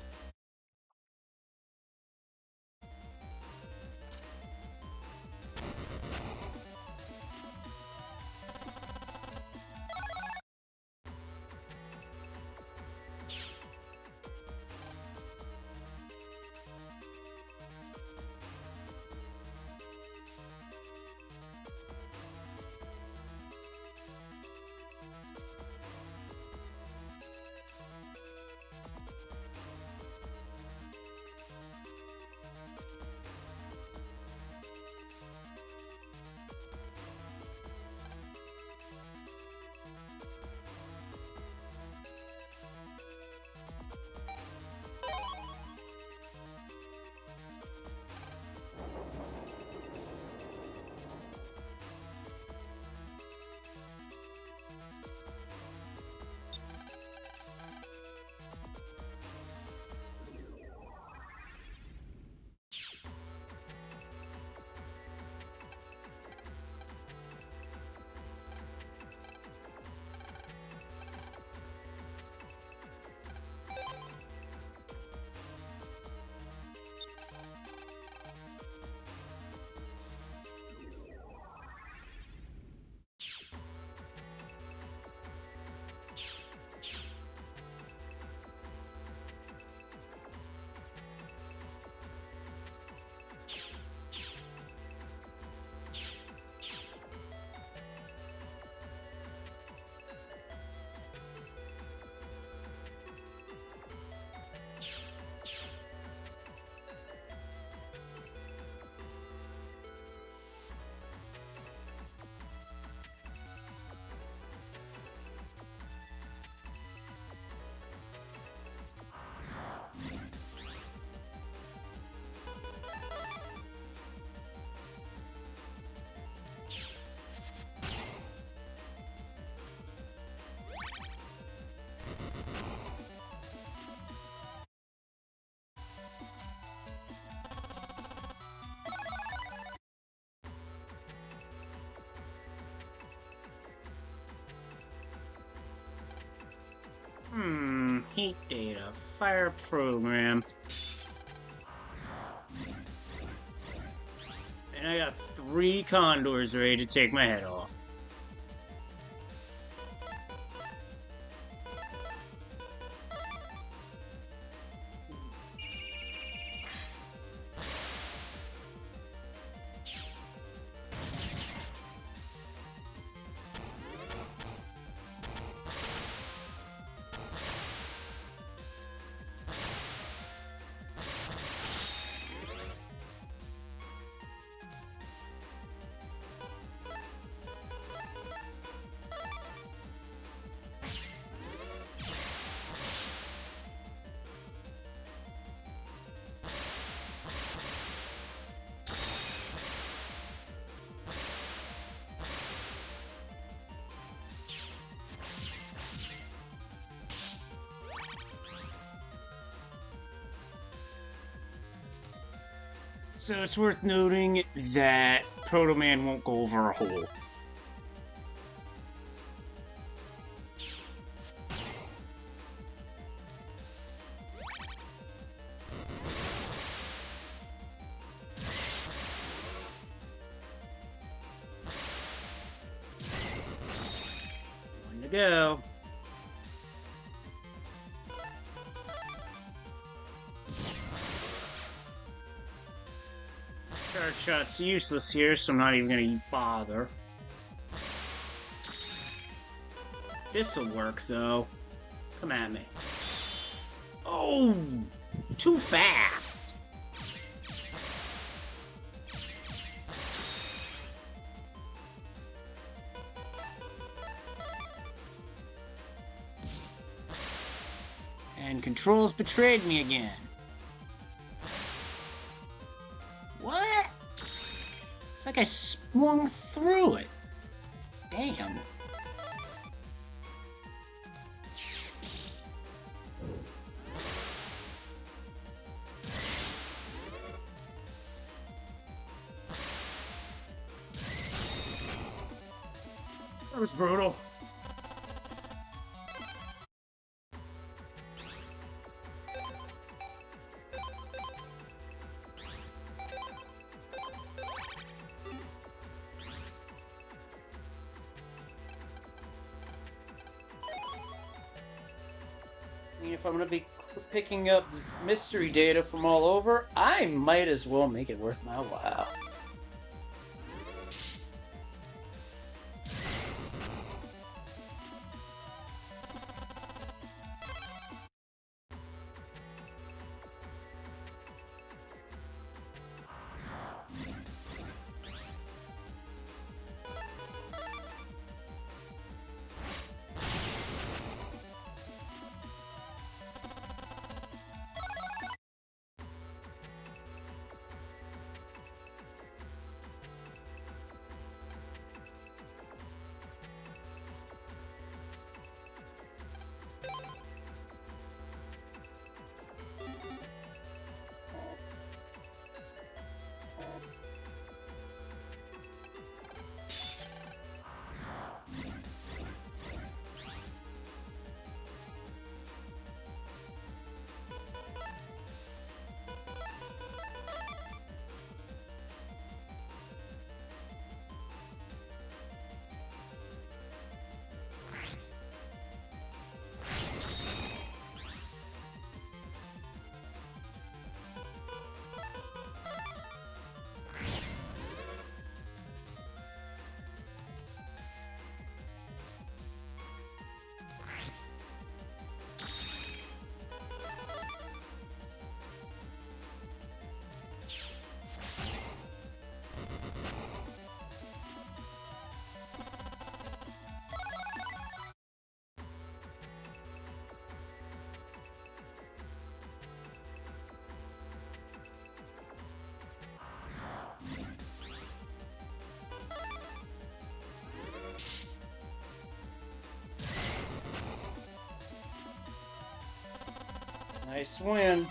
heat data. Fire program. And I got 3 condors ready to take my head off. So it's worth noting that Proto Man won't go over a hole. One to go. Charge shot's useless here, so I'm not even gonna bother. This'll work, though. Come at me. Oh! Too fast! And Control's betrayed me again. What? It's like I swung through it. Damn. That was brutal. If I'm going to be picking up mystery data from all over, I might as well make it worth my while. Nice win.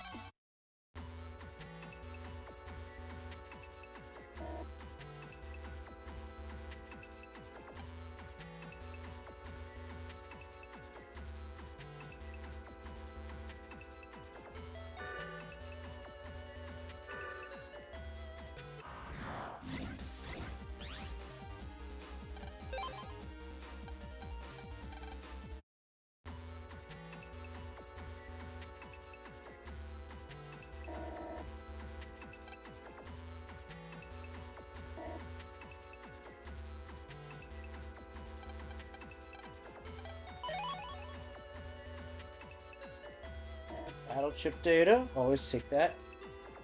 Battle chip data. Always take that.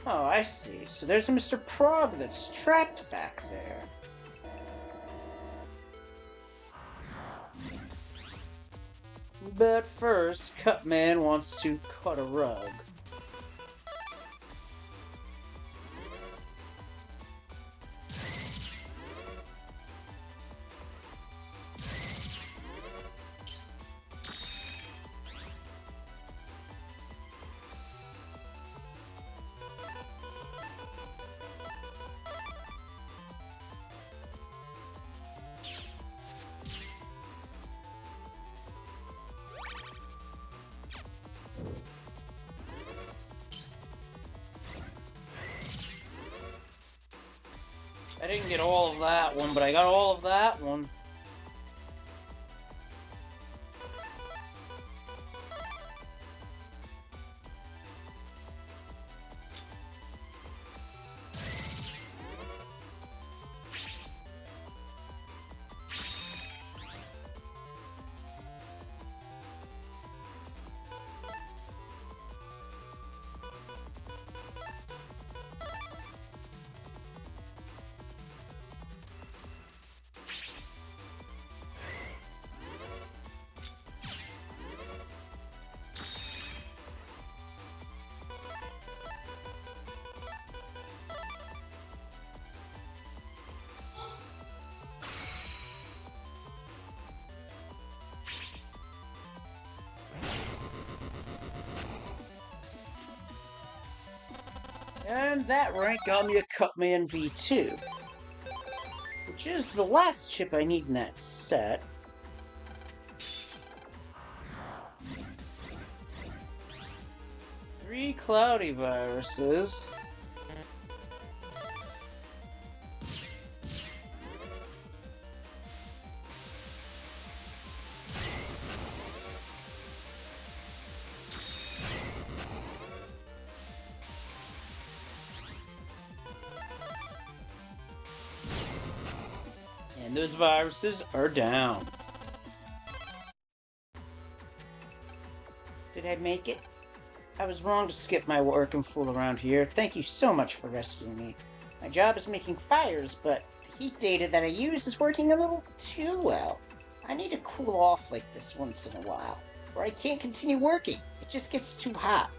Oh, I see. So there's a Mr. Prog that's trapped back there. But first, Cutman wants to cut a rug. I didn't get all of that one, but I got all of that one. And that rank got me a Cutman V2, which is the last chip I need in that set. Three cloudy viruses. And those viruses are down. Did I make it? I was wrong to skip my work and fool around here. Thank you so much for rescuing me. My job is making fires, but the heat data that I use is working a little too well. I need to cool off like this once in a while, or I can't continue working. It just gets too hot.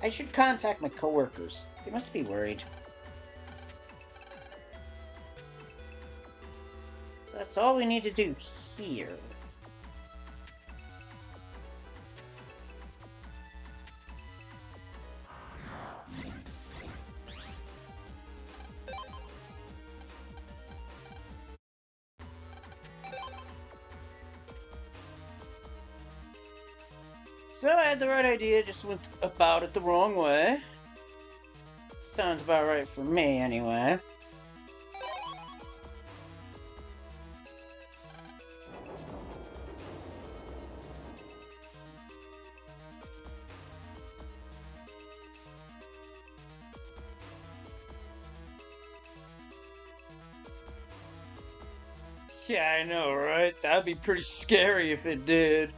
I should contact my coworkers. They must be worried. So that's all we need to do here. So I had the right idea, just went about it the wrong way. Sounds about right for me, anyway. Yeah, I know, right? That'd be pretty scary if it did.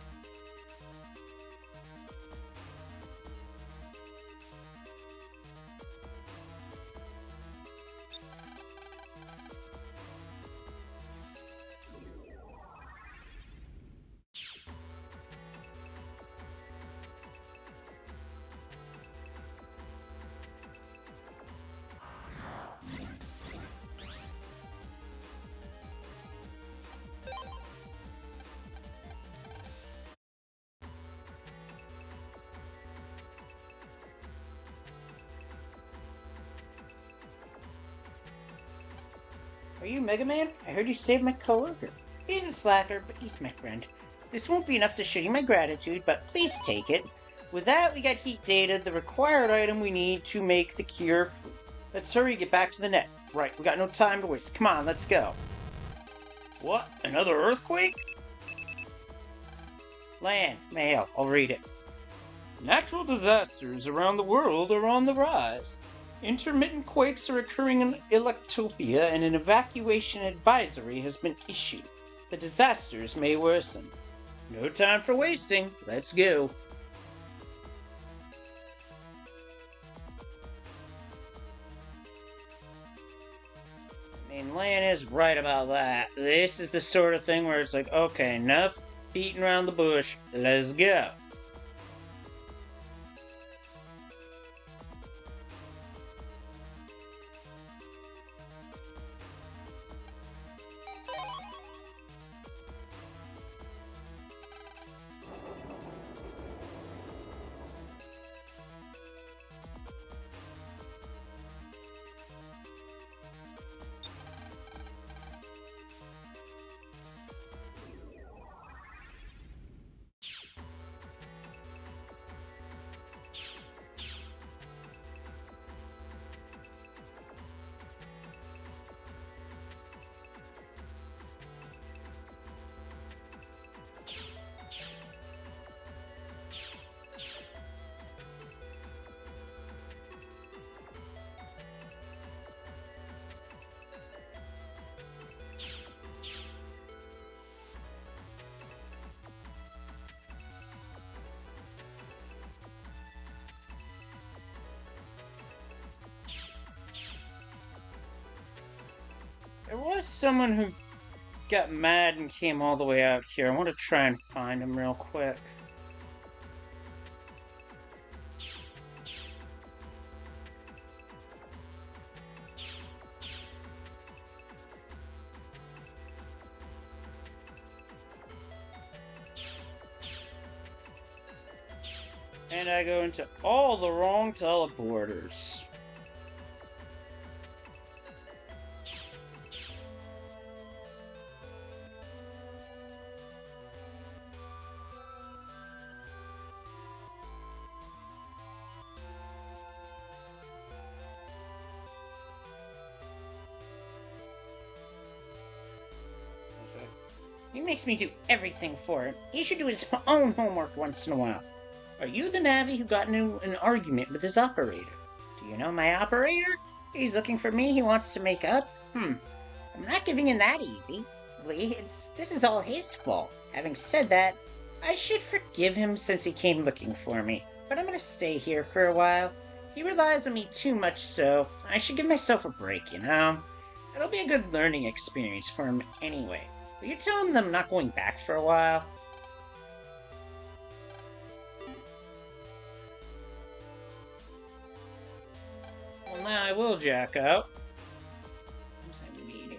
Are you Mega Man? I heard you saved my coworker. He's a slacker, but he's my friend. This won't be enough to show you my gratitude, but please take it. With that, we got heat data, the required item we need to make the cure food. Let's hurry and get back to the net. Right, we got no time to waste. Come on, let's go. What? Another earthquake? Lan, mail. I'll read it. Natural disasters around the world are on the rise. Intermittent quakes are occurring in Netopia, and an evacuation advisory has been issued. The disasters may worsen. No time for wasting. Let's go. is right about that. This is the sort of thing where it's like, okay, enough beating around the bush, let's go. There was someone who got mad and came all the way out here. I want to try and find him real quick. And I go into all the wrong teleporters. He makes me do everything for him. He should do his own homework once in a while. Are you the Navi who got into an argument with his operator? Do you know my operator? He's looking for me, he wants to make up? I'm not giving in that easy. This is all his fault. Having said that, I should forgive him since he came looking for me. But I'm gonna stay here for a while. He relies on me too much, so I should give myself a break, you know? It'll be a good learning experience for him anyway. Will you tell him that I'm not going back for a while? Well, now I will, Jacko. What's I need?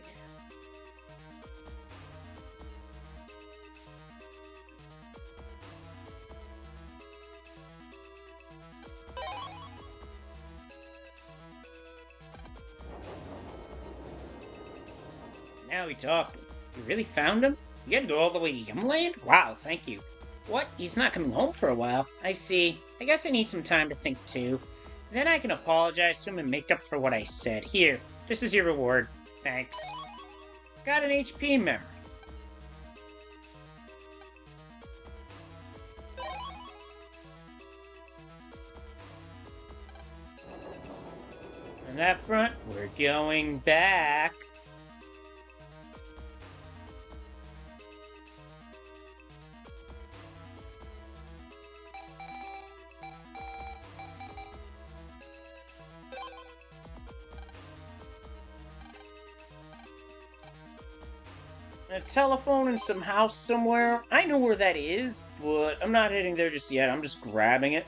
Now we talk. You really found him? You had to go all the way to Yumland? Wow, thank you. What? He's not coming home for a while? I see. I guess I need some time to think too. Then I can apologize to him and make up for what I said. Here, this is your reward. Thanks. Got an HP memory. On that front, we're going back. A telephone in some house somewhere. I know where that is, but I'm not heading there just yet. I'm just grabbing it.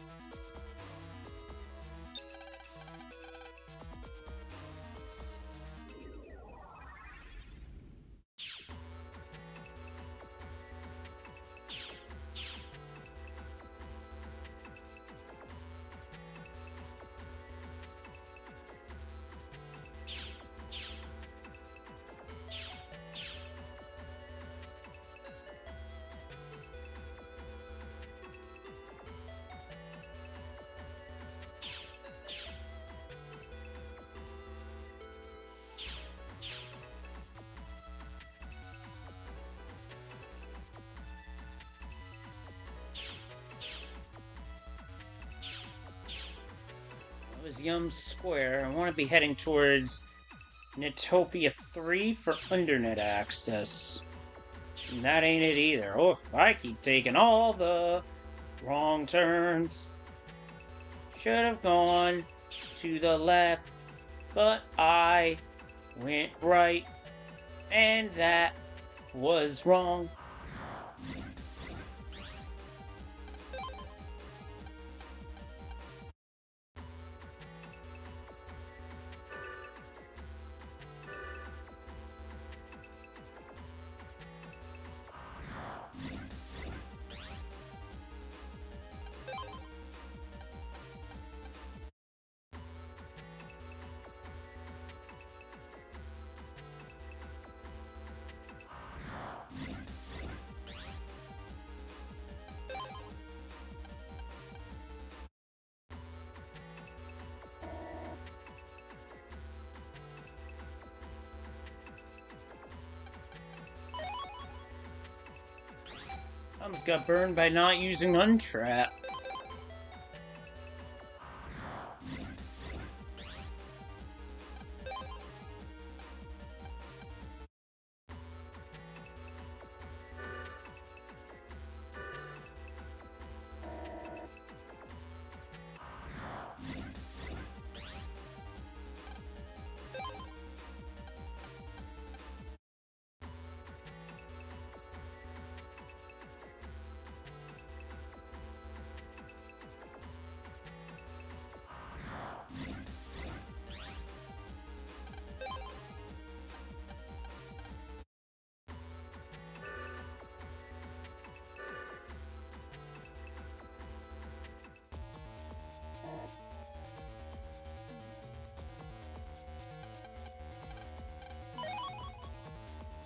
Was Yum Square. I want to be heading towards Netopia 3 for Undernet access. And that ain't it either. Oh, I keep taking all the wrong turns. Should have gone to the left, but I went right. And that was wrong. Almost got burned by not using Untrap.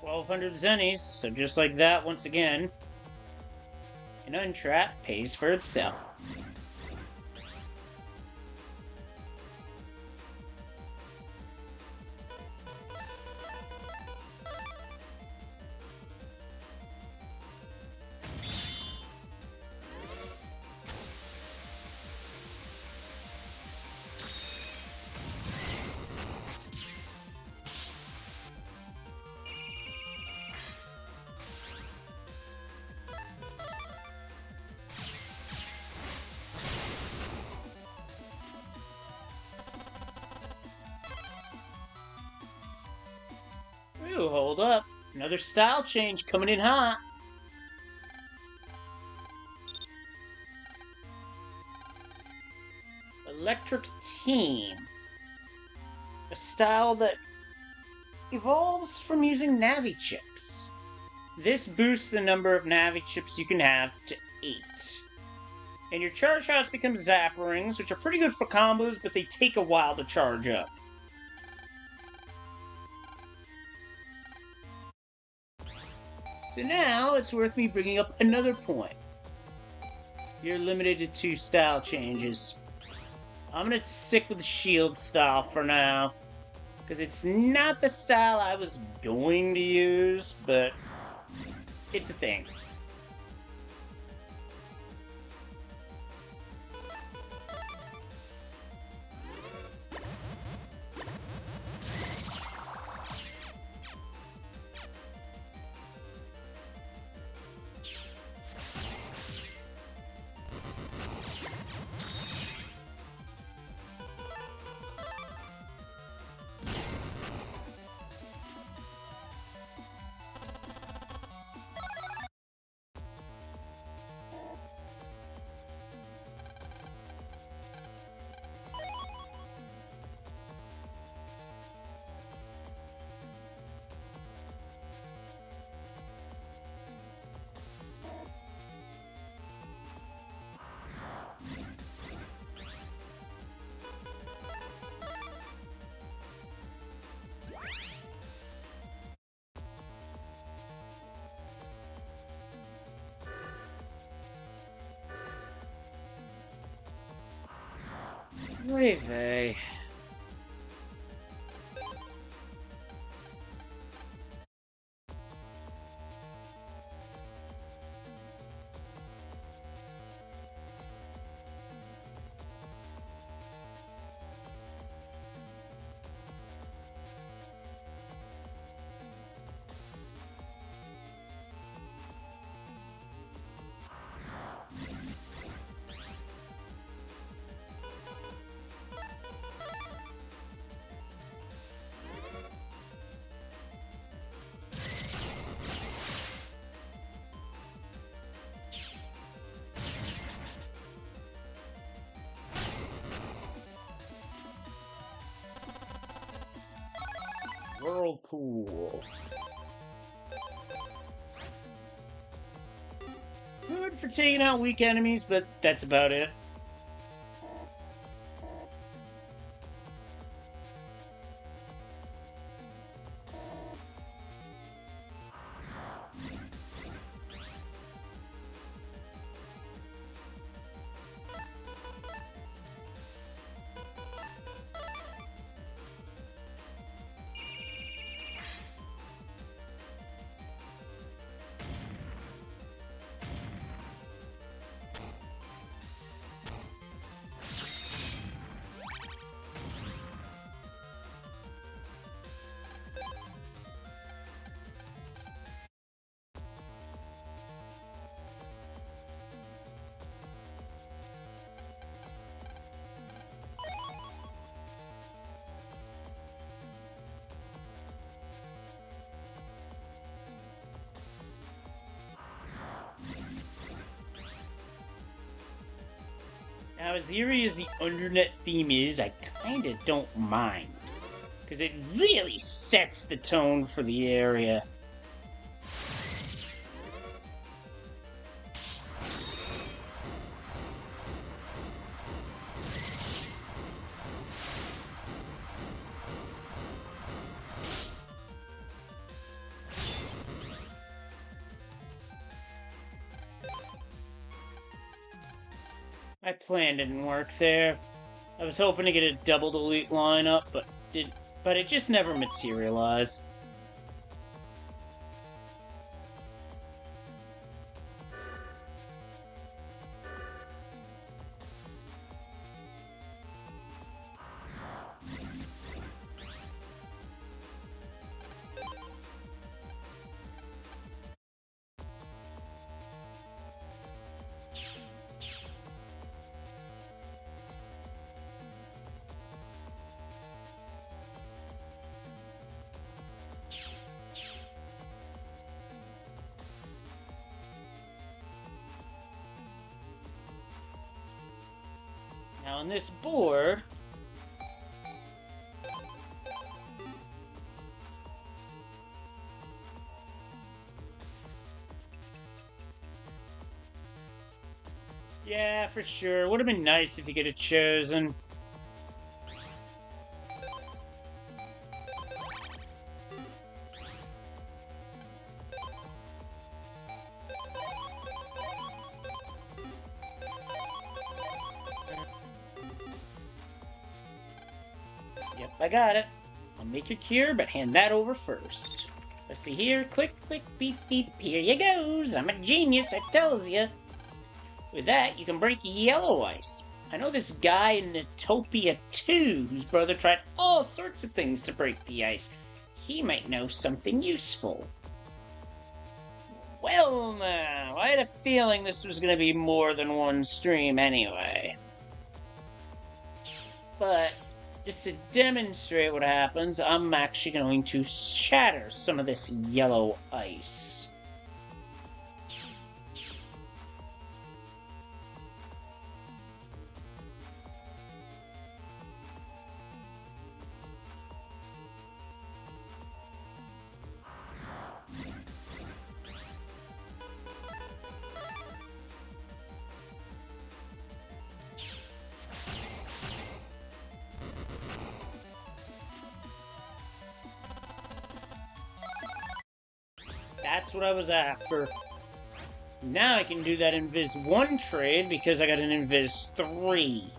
$1,200 zennies, so just like that, once again, an Untrap pays for itself. Ooh, hold up. Another style change coming in hot. Electric Team. A style that evolves from using Navi chips. This boosts the number of Navi chips you can have to 8. And your charge house becomes Zap Rings, which are pretty good for combos, but they take a while to charge up. So now, it's worth me bringing up another point. You're limited to 2 style changes. I'm gonna stick with the shield style for now, because it's not the style I was going to use, but it's a thing. Oy vey. whirlpool. Good for taking out weak enemies, but that's about it. Now, as eerie as the Undernet theme is, I kinda don't mind. Because it really sets the tone for the area. My plan didn't work there. I was hoping to get a double delete lineup, but it just never materialized. Now on this board, yeah, for sure. Would have been nice if you could have chosen. Yep, I got it. I'll make your cure, but hand that over first. Let's see here. Click, click, beep, beep. Here you goes. I'm a genius, I tells ya. With that, you can break yellow ice. I know this guy in Netopia 2 whose brother tried all sorts of things to break the ice. He might know something useful. Well now, I had a feeling this was going to be more than one stream anyway. But just to demonstrate what happens, I'm actually going to shatter some of this yellow ice. That's what I was after. Now I can do that Invis 1 trade because I got an Invis 3.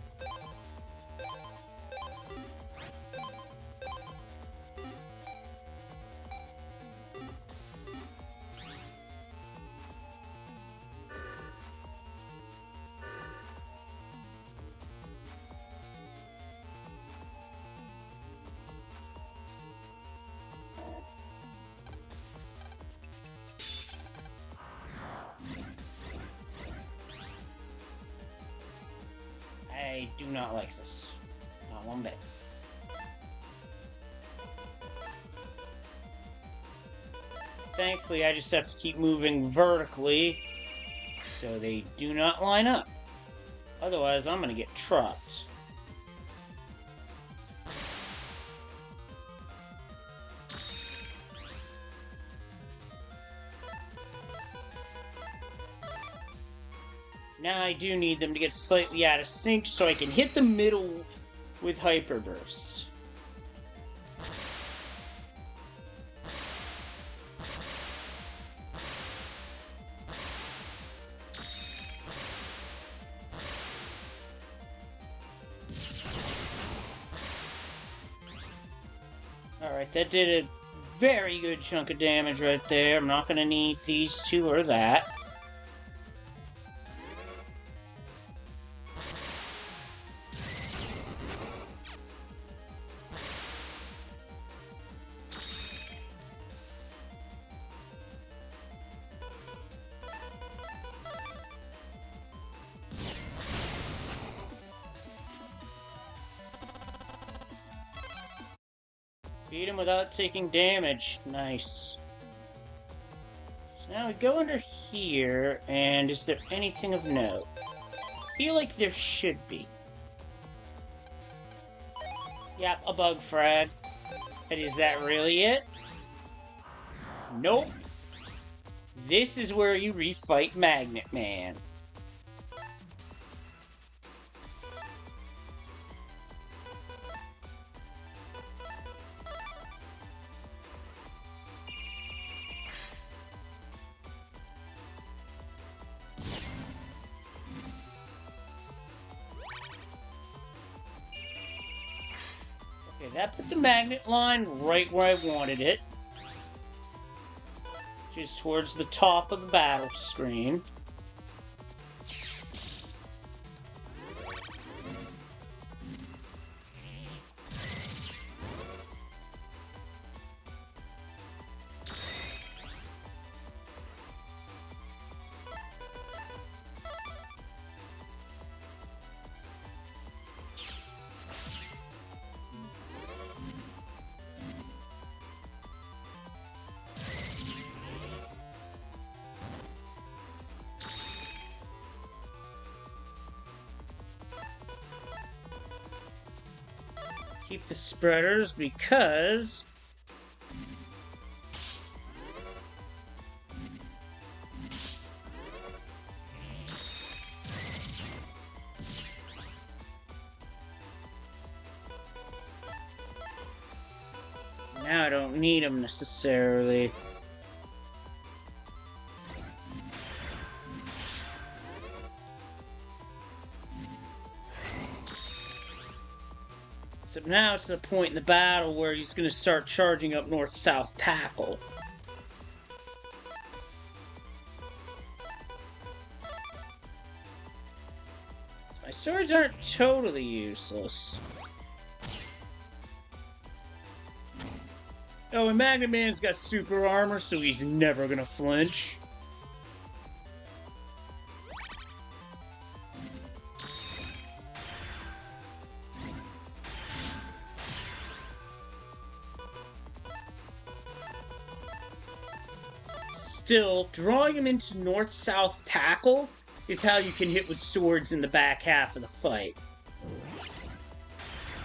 I do not like this. Not one bit. Thankfully, I just have to keep moving vertically so they do not line up. Otherwise, I'm gonna get trucked. Now I do need them to get slightly out of sync so I can hit the middle with Hyper Burst. Alright, that did a very good chunk of damage right there. I'm not going to need these two or that. Beat him without taking damage. Nice. So now we go under here, and is there anything of note? I feel like there should be. Yep, a bug frag. But is that really it? Nope. This is where you refight Magnet Man. Okay, that put the magnet line right where I wanted it. Which is towards the top of the battle screen. Keep the spreaders because now I don't need them necessarily. Except now it's the point in the battle where he's going to start charging up north-south tackle. My swords aren't totally useless. Oh, and Magnet Man's got super armor, so he's never going to flinch. Still, drawing him into north-south tackle is how you can hit with swords in the back half of the fight.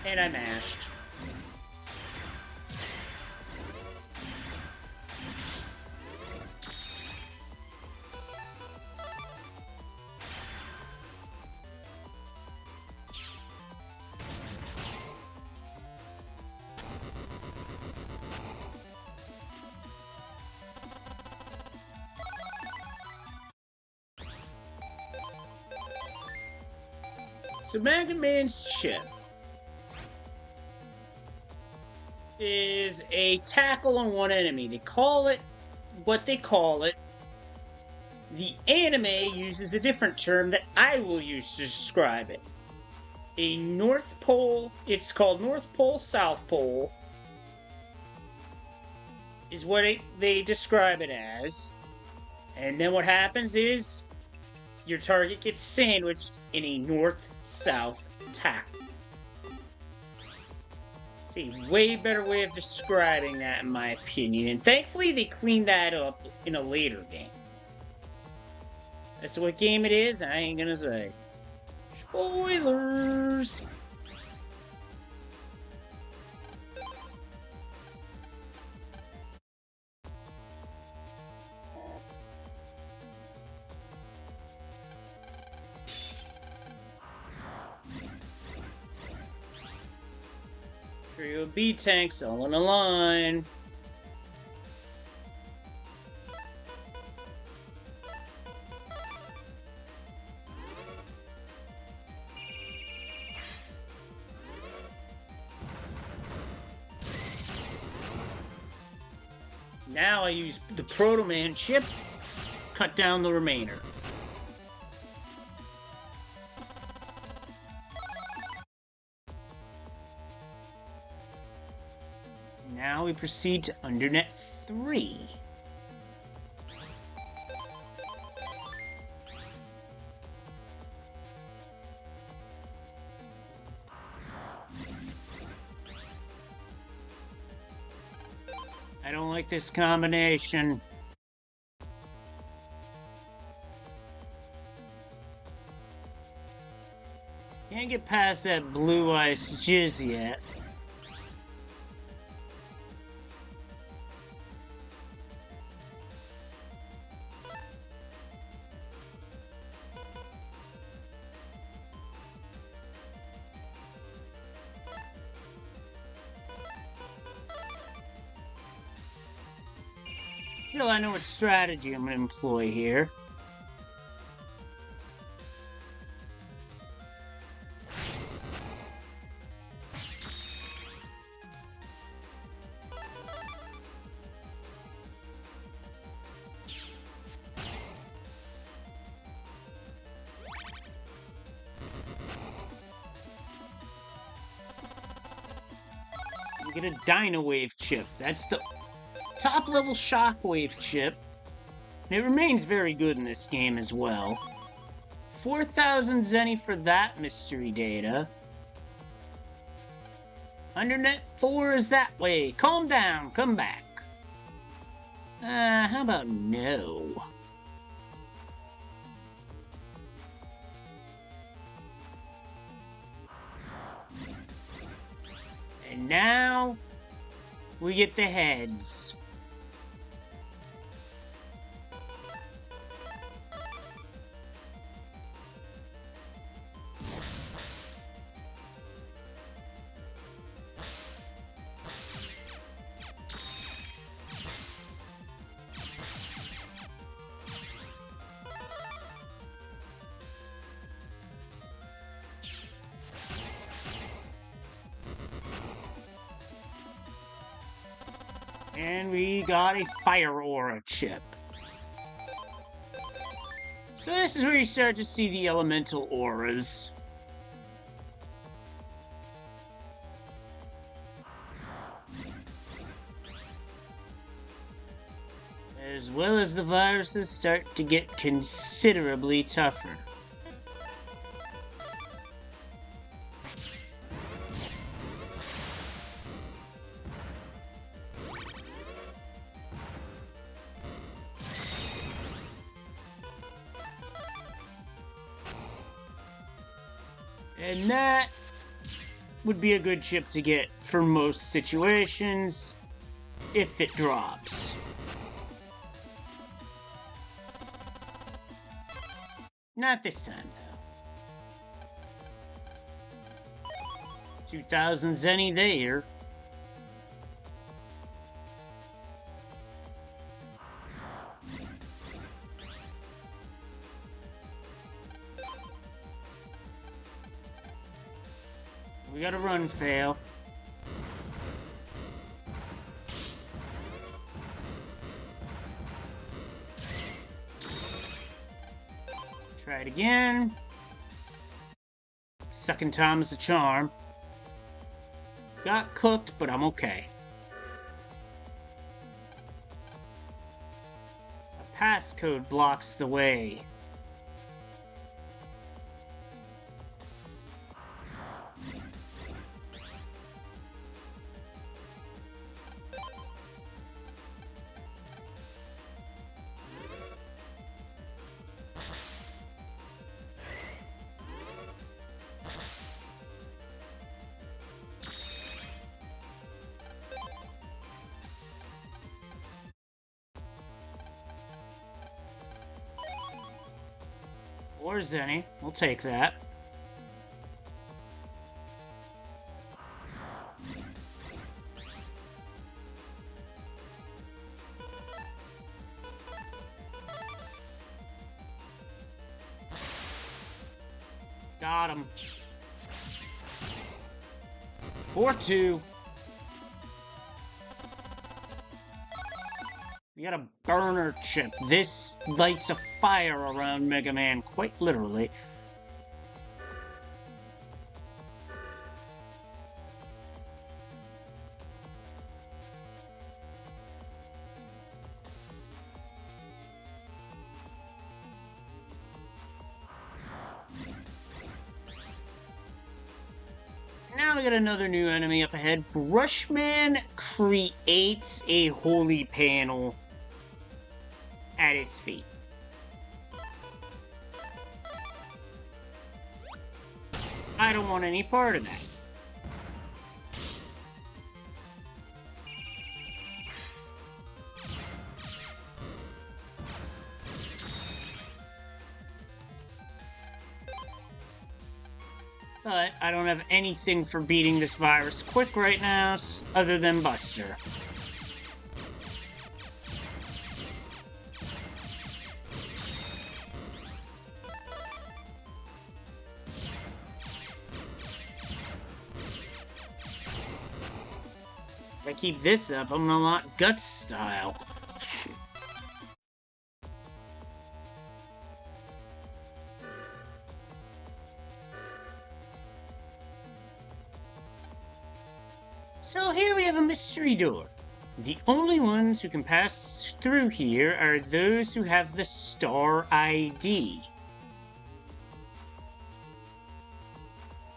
And I mashed. So Magnet Man's chip is a tackle on one enemy. They call it what they call it. The anime uses a different term that I will use to describe it. A North Pole, it's called North Pole, South Pole, is what they describe it as. And then what happens is your target gets sandwiched in a north-south tackle. It's a way better way of describing that, in my opinion. And thankfully, they cleaned that up in a later game. That's what game it is, I ain't gonna say. Spoilers! Trio B tanks all in a line. Now I use the Proto Man chip, cut down the remainder. Now we proceed to Undernet 3. I don't like this combination. Can't get past that blue ice jizz yet. Still, I know what strategy I'm going to employ here. You get a Dino Wave chip. That's the top-level Shockwave chip. And it remains very good in this game as well. 4,000 Zenny for that mystery data. Undernet 4 is that way. Calm down, come back. How about no? And now we get the heads. And we got a Fire Aura chip. So this is where you start to see the elemental auras. As well as the viruses start to get considerably tougher. And that would be a good chip to get for most situations, if it drops. Not this time, though. 2,000 Zenny there. We got a run fail. Try it again. Second time is a charm. Got cooked, but I'm okay. A passcode blocks the way. Or Zenny. We'll take that. Got him. 4-2. We got a burner chip. This lights a fire around Mega Man, quite literally. Now we got another new enemy up ahead. Brushman creates a holy panel at its feet. I don't want any part of that. But I don't have anything for beating this virus quick right now, other than Buster. If I keep this up, I'm gonna lock Guts style. So here we have a mystery door. The only ones who can pass through here are those who have the star ID.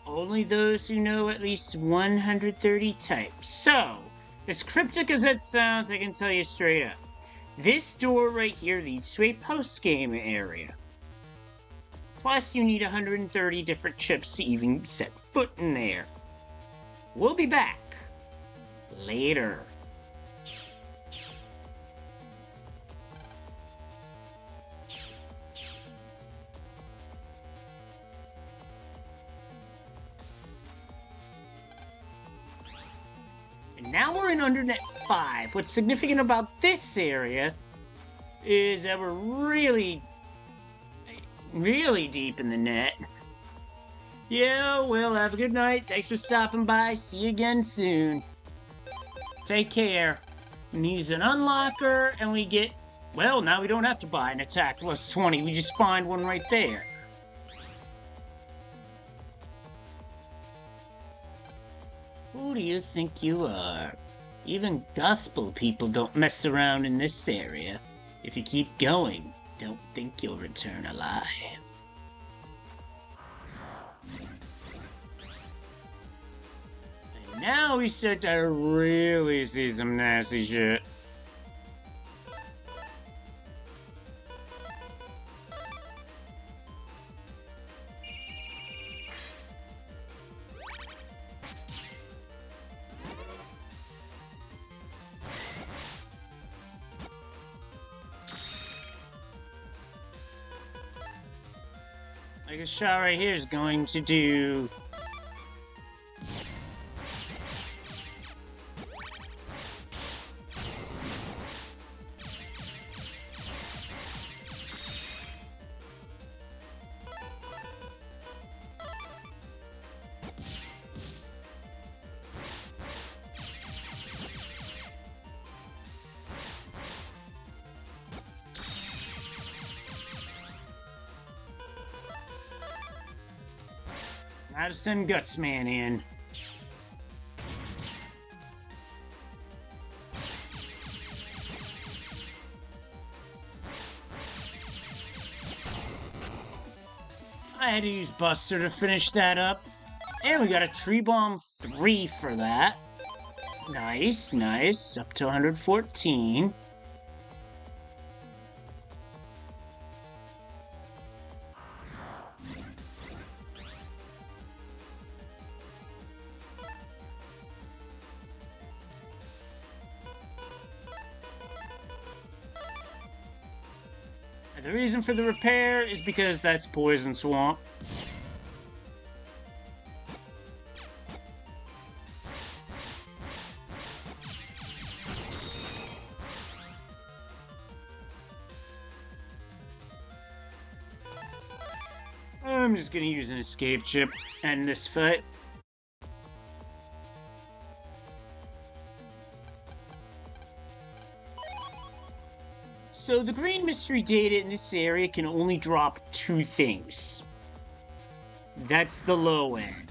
Only those who know at least 130 types. So, as cryptic as that sounds, I can tell you straight up. This door right here leads to a post-game area. Plus, you need 130 different chips to even set foot in there. We'll be back later. And now we're in Undernet 5. What's significant about this area is that we're really deep in the net. Yeah, well, have a good night. Thanks for stopping by. See you again soon. Take care. And use an unlocker, and we get... Well, now we don't have to buy an attack plus 20. We just find one right there. Who do you think you are? Even gospel people don't mess around in this area. If you keep going, don't think you'll return alive. And now we start to really see some nasty shit. Like a shot right here is going to do... How to send Gutsman in. I had to use Buster to finish that up. And we got a Tree Bomb 3 for that. Nice, nice. Up to 114. The reason for the repair is because that's Poison Swamp. I'm just gonna use an escape chip and this fight. So the green mystery data in this area can only drop 2 things. That's the low end.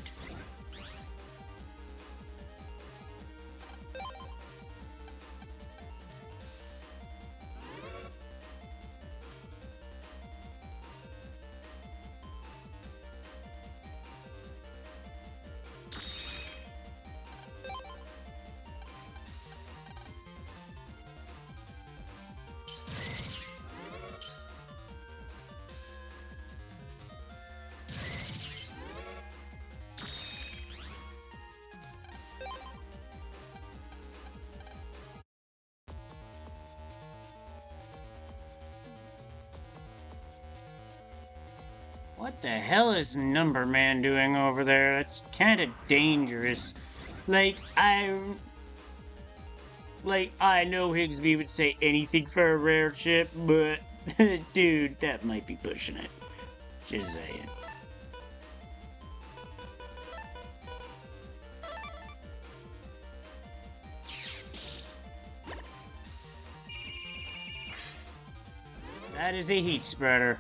What the hell is Number Man doing over there? That's kind of dangerous. I know Higsby would say anything for a rare chip, but dude, that might be pushing it. Just saying. That is a heat spreader.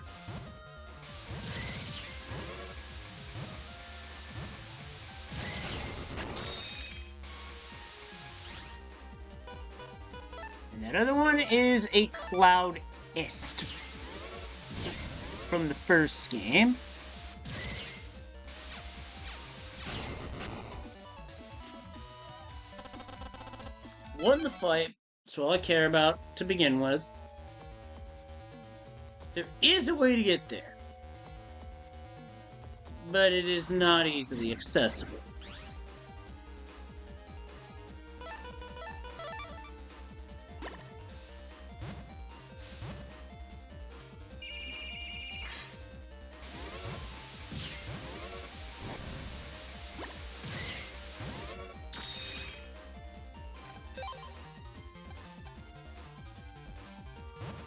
That other one is a Cloud-esque from the first game. Won the fight, that's all I care about to begin with. There is a way to get there, but it is not easily accessible.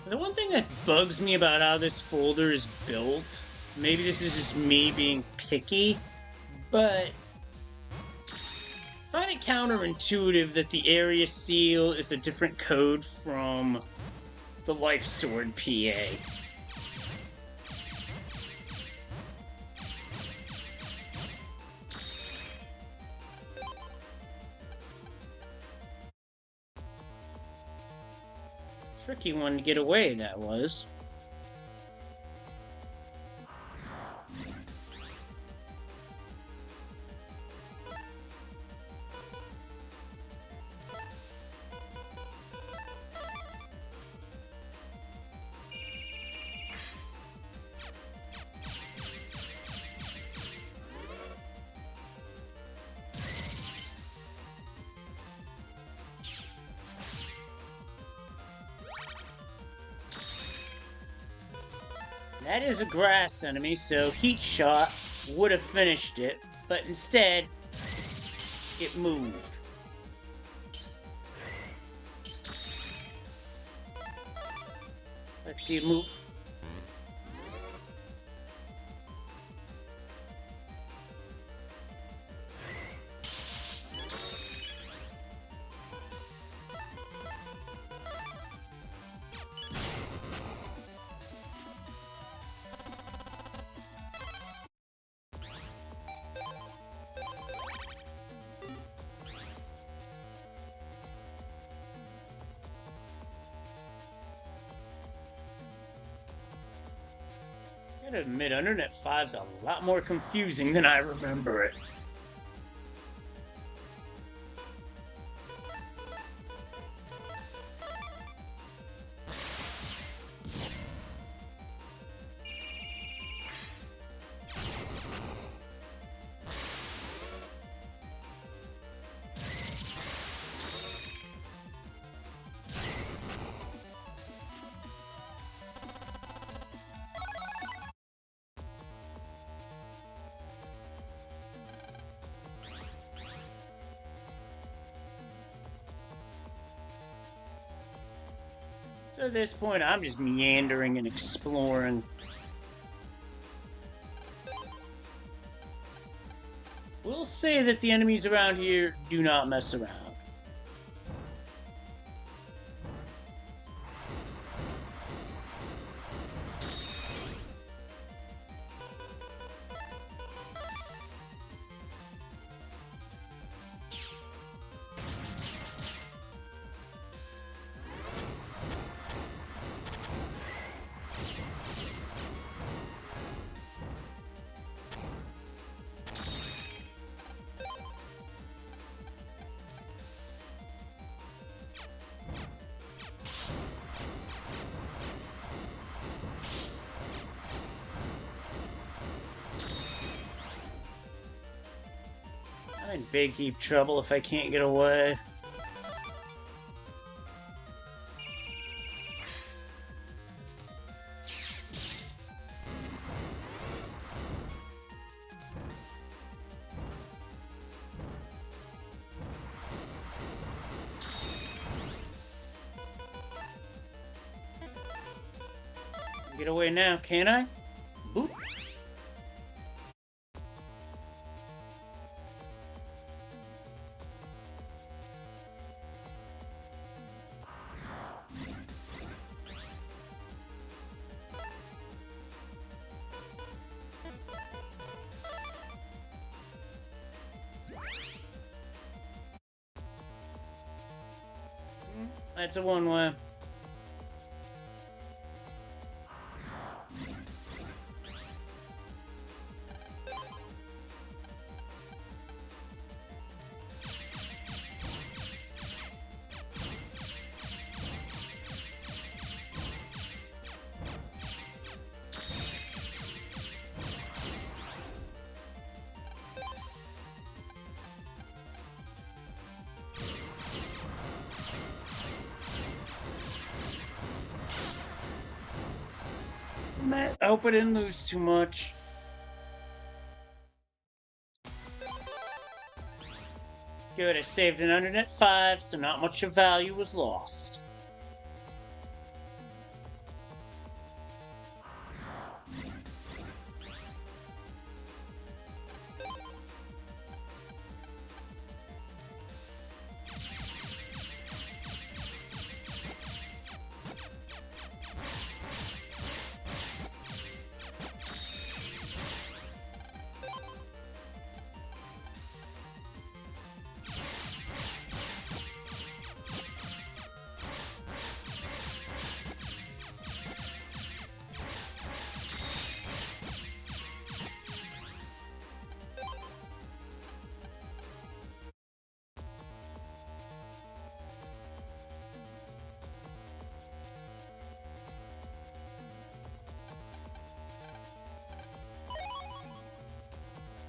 The one thing that bugs me about how this folder is built, maybe this is just me being picky, but I find it counterintuitive that the area seal is a different code from the Life Sword PA. Tricky one to get away, that was. That is a grass enemy, so Heat Shot would have finished it, but instead, it moved. Let's see it move. I gotta admit, Undernet 5's a lot more confusing than I remember it. So at this point, I'm just meandering and exploring. We'll say that the enemies around here do not mess around. I'm in big heap trouble if I can't get away. Get away now, can I? Boop. That's a one-way. I hope I didn't lose too much. Good, I saved an Undernet 5, so not much of value was lost.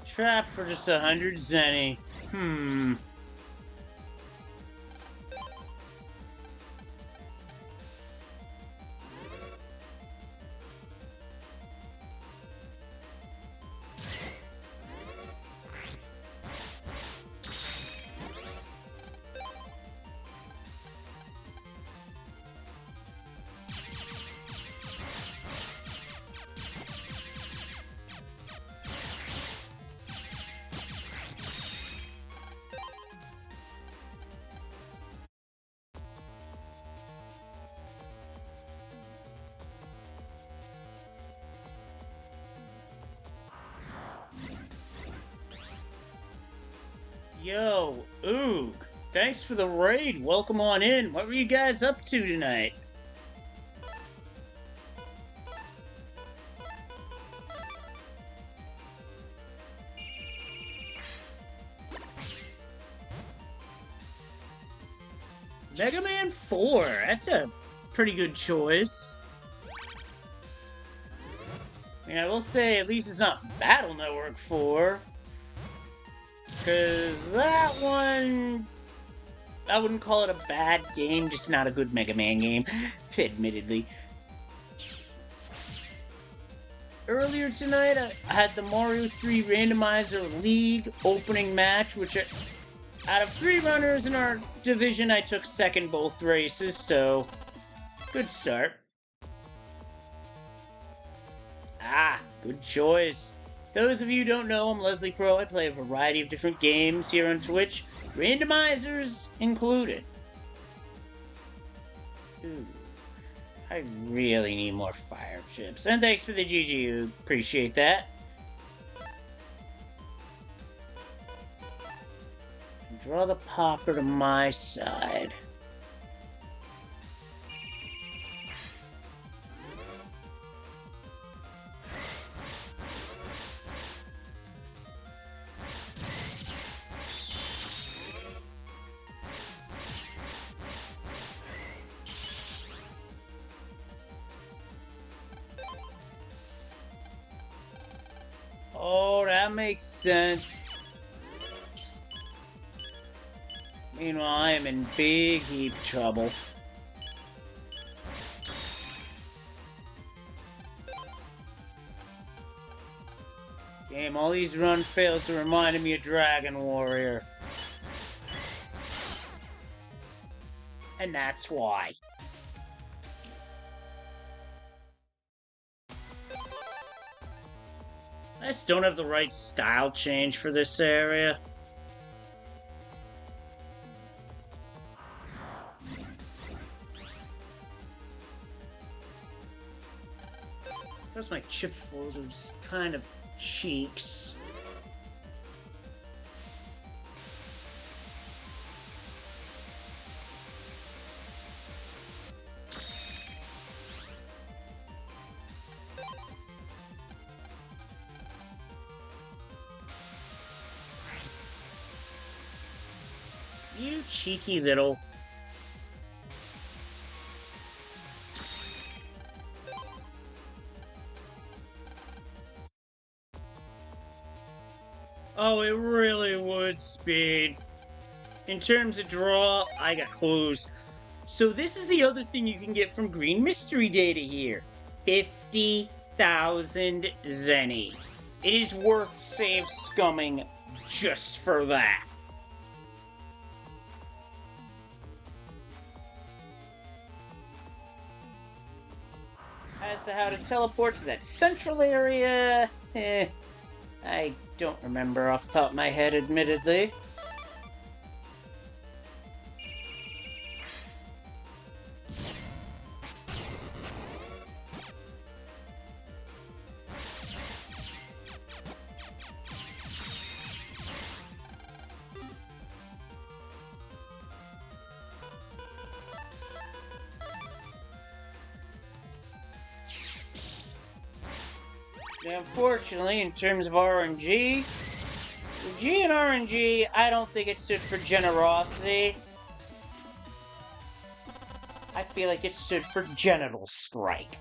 Trap for just 100 Zenny. Yo, Oog, thanks for the raid. Welcome on in. What were you guys up to tonight? Mega Man 4, that's a pretty good choice. I mean, I will say, at least it's not Battle Network 4. Because that one, I wouldn't call it a bad game, just not a good Mega Man game, admittedly. Earlier tonight, I had the Mario 3 Randomizer League opening match, which out of 3 runners in our division, I took second both races, so good start. Ah, good choice. Those of you who don't know, I'm Leslie Pro. I play a variety of different games here on Twitch, randomizers included. Ooh, I really need more fire chips. And thanks for the GG, appreciate that. Draw the popper to my side. Oh, that makes sense. Meanwhile, I am in big heap trouble. Damn, all these run fails are reminding me of Dragon Warrior. And that's why. I just don't have the right style change for this area. Those my chip folders kind of cheeks. You cheeky little... Oh, it really would, Speed. In terms of draw, I got clues. So this is the other thing you can get from Green Mystery Data here. 50,000 Zenny. It is worth save scumming just for that. As to how to teleport to that central area, I don't remember off the top of my head, admittedly. Now, unfortunately, in terms of RNG, G and RNG, I don't think it stood for generosity. I feel like it stood for genital strike.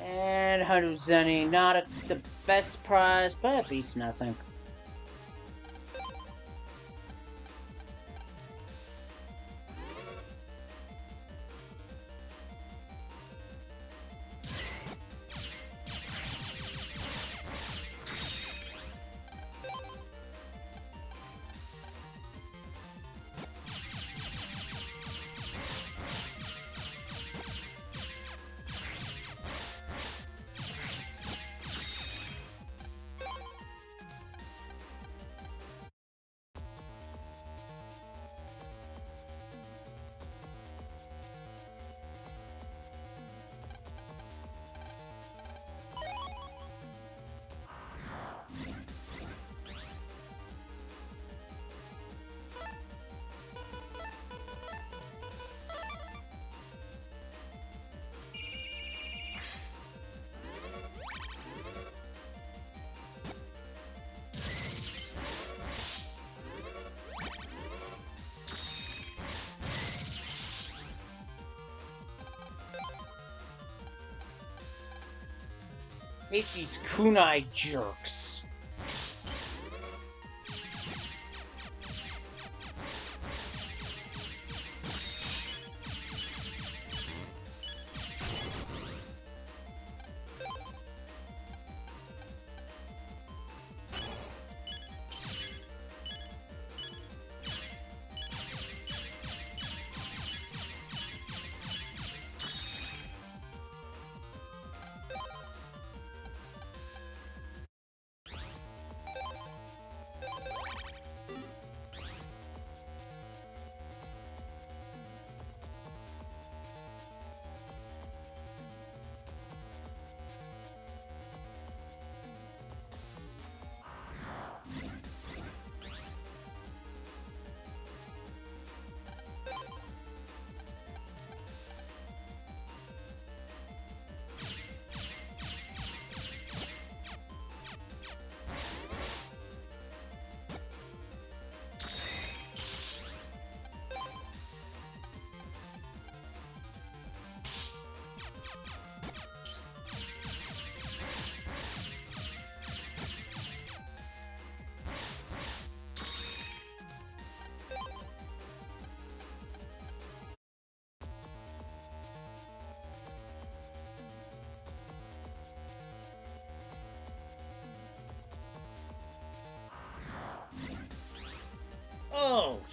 And 100 Zenny, not the best prize, but at least nothing. Hate these kunai jerks.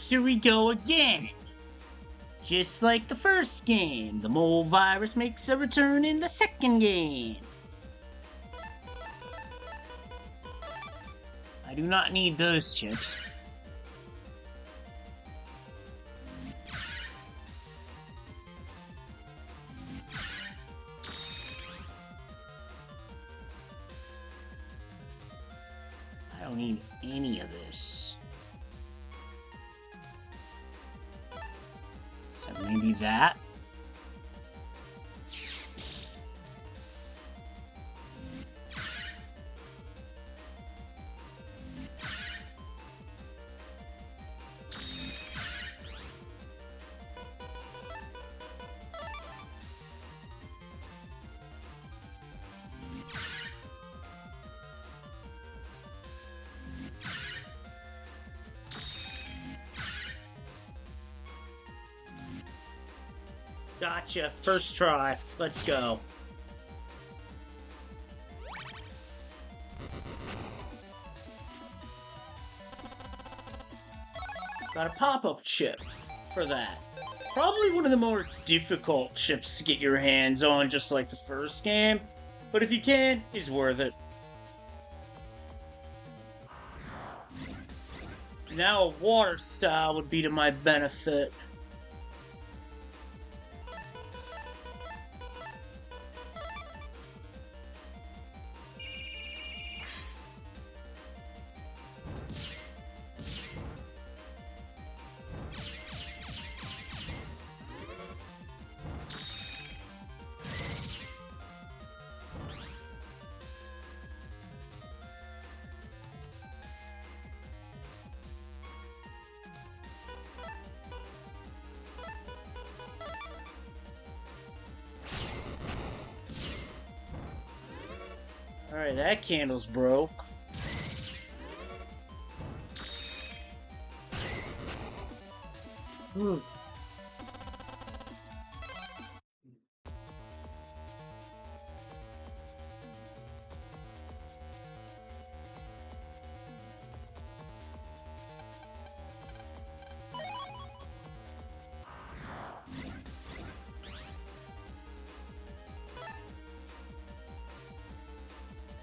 here we go again. Just like the first game, the mole virus makes a return in the second game. I do not need those chips. I don't need any of this. So maybe that? Gotcha. First try. Let's go. Got a pop-up chip for that. Probably one of the more difficult chips to get your hands on, just like the first game. But if you can, it's worth it. Now a water style would be to my benefit. Alright, that candle's broke.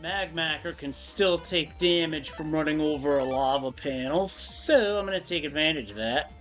Magmacker can still take damage from running over a lava panel, so I'm gonna take advantage of that.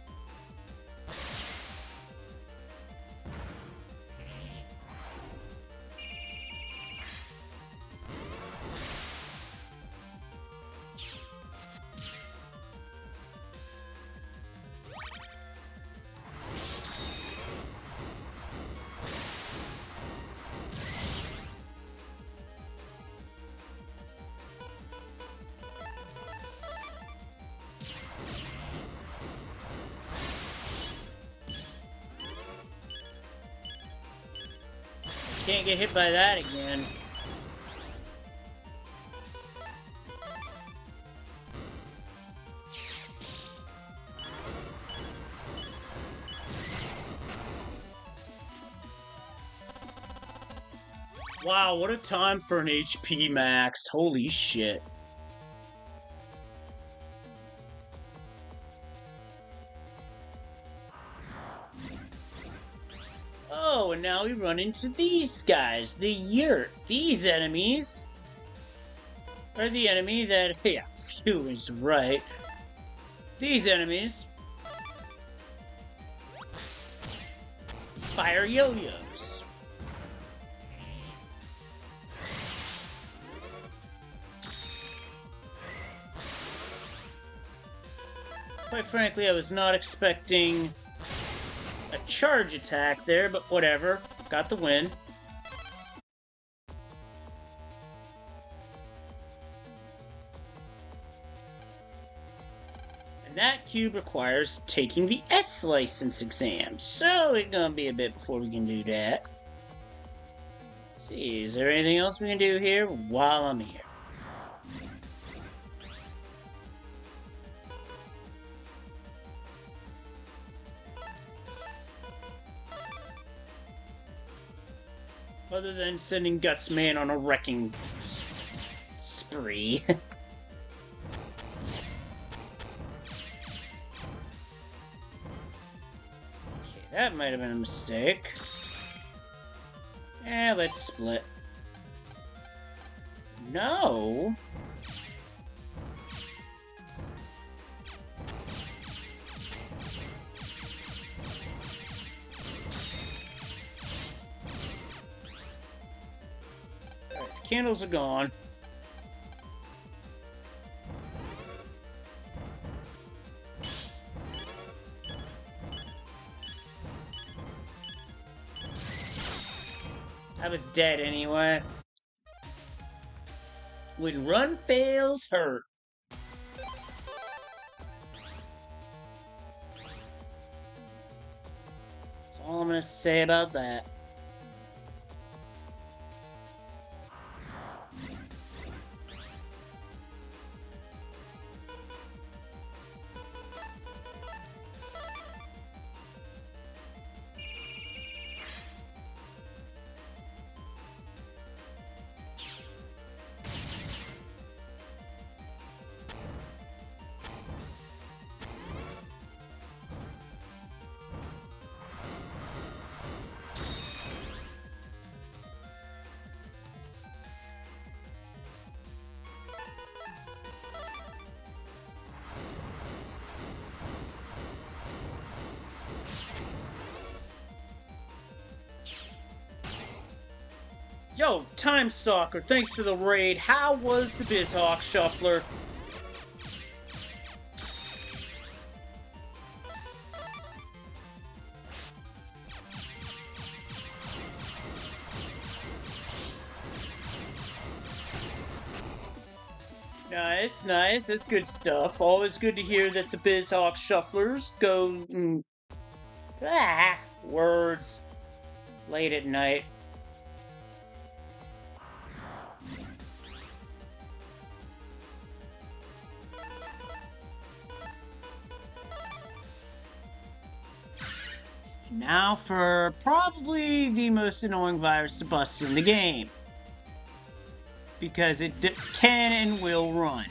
Can't get hit by that again. Wow, what a time for an HP max. Holy shit. Oh, and now we run into these guys, the Yurt. These enemies are the enemies that, yeah, phew is right. These enemies fire yo-yos. Quite frankly, I was not expecting a charge attack there, but whatever. Got the win. And that cube requires taking the S license exam, so it's gonna be a bit before we can do that. Let's see, is there anything else we can do here while I'm here? Other than sending Gutsman on a wrecking spree. That might have been a mistake. Let's split. No! Alright, the candles are gone. I was dead anyway. When run fails, hurt. That's all I'm gonna say about that. Yo, Time Stalker, thanks for the raid. How was the BizHawk Shuffler? Nice, nice. That's good stuff. Always good to hear that the BizHawk Shufflers go... words. Late at night. Now for probably the most annoying virus to bust in the game. Because it can and will run.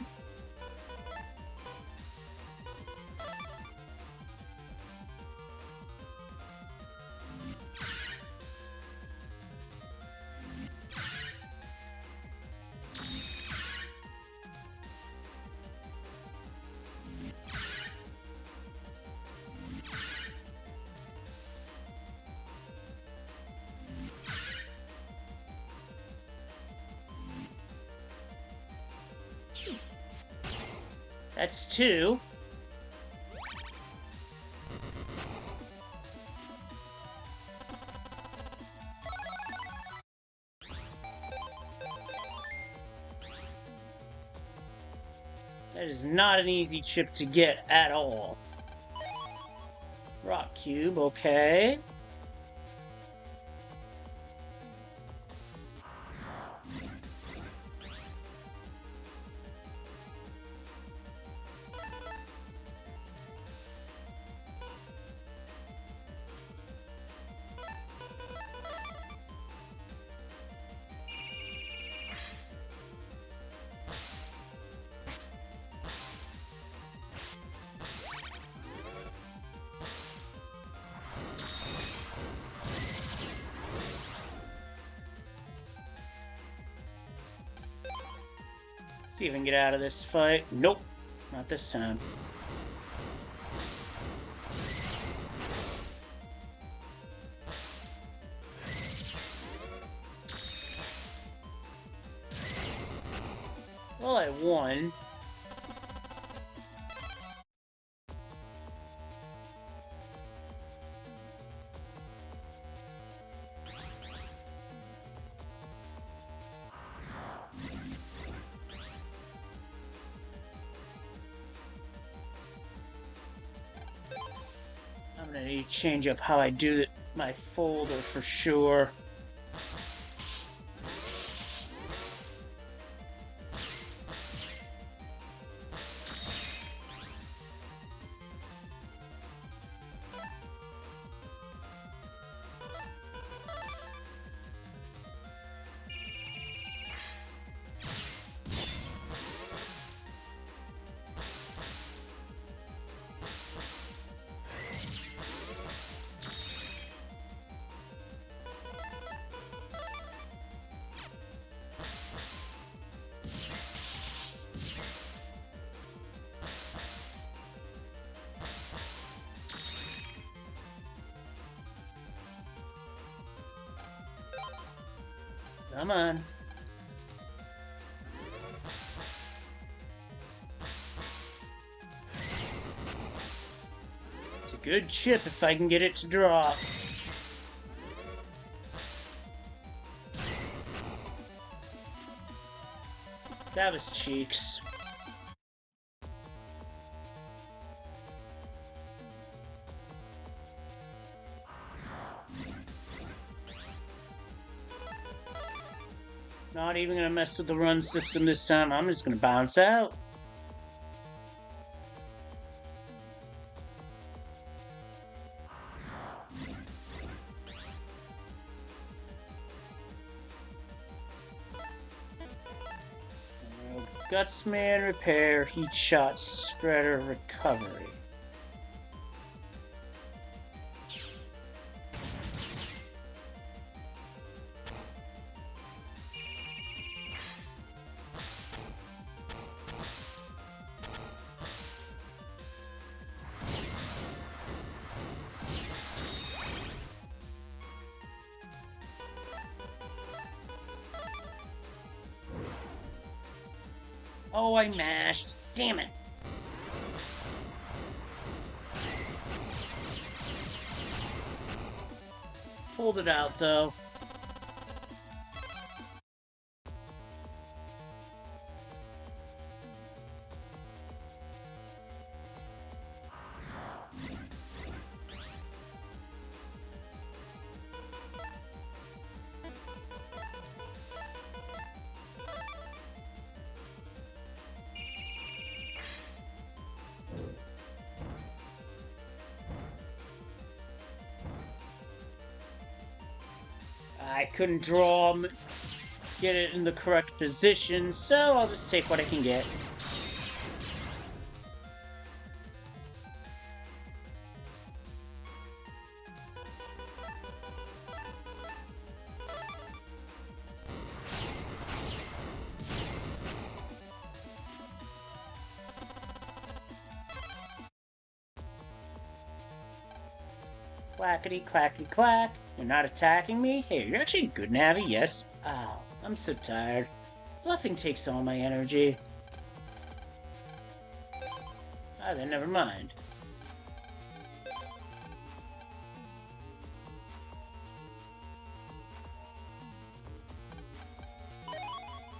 That's 2. That is not an easy chip to get at all. Rock Cube, okay. See if we can get out of this fight. Nope, not this time. Well, I won. I'm gonna need to change up how I do my folder for sure. Come on. It's a good chip if I can get it to drop. That was cheeks. Not even gonna mess with the run system this time. I'm just gonna bounce out. Gutsman, repair, heat shot, spreader, recovery. Oh, I mashed. Damn it. Pulled it out, though. I couldn't draw him, get it in the correct position, so I'll just take what I can get. Clackety, clackety, clack. You're not attacking me? Hey, you're actually good, Navi, yes? Ow, I'm so tired. Bluffing takes all my energy. Ah, then never mind.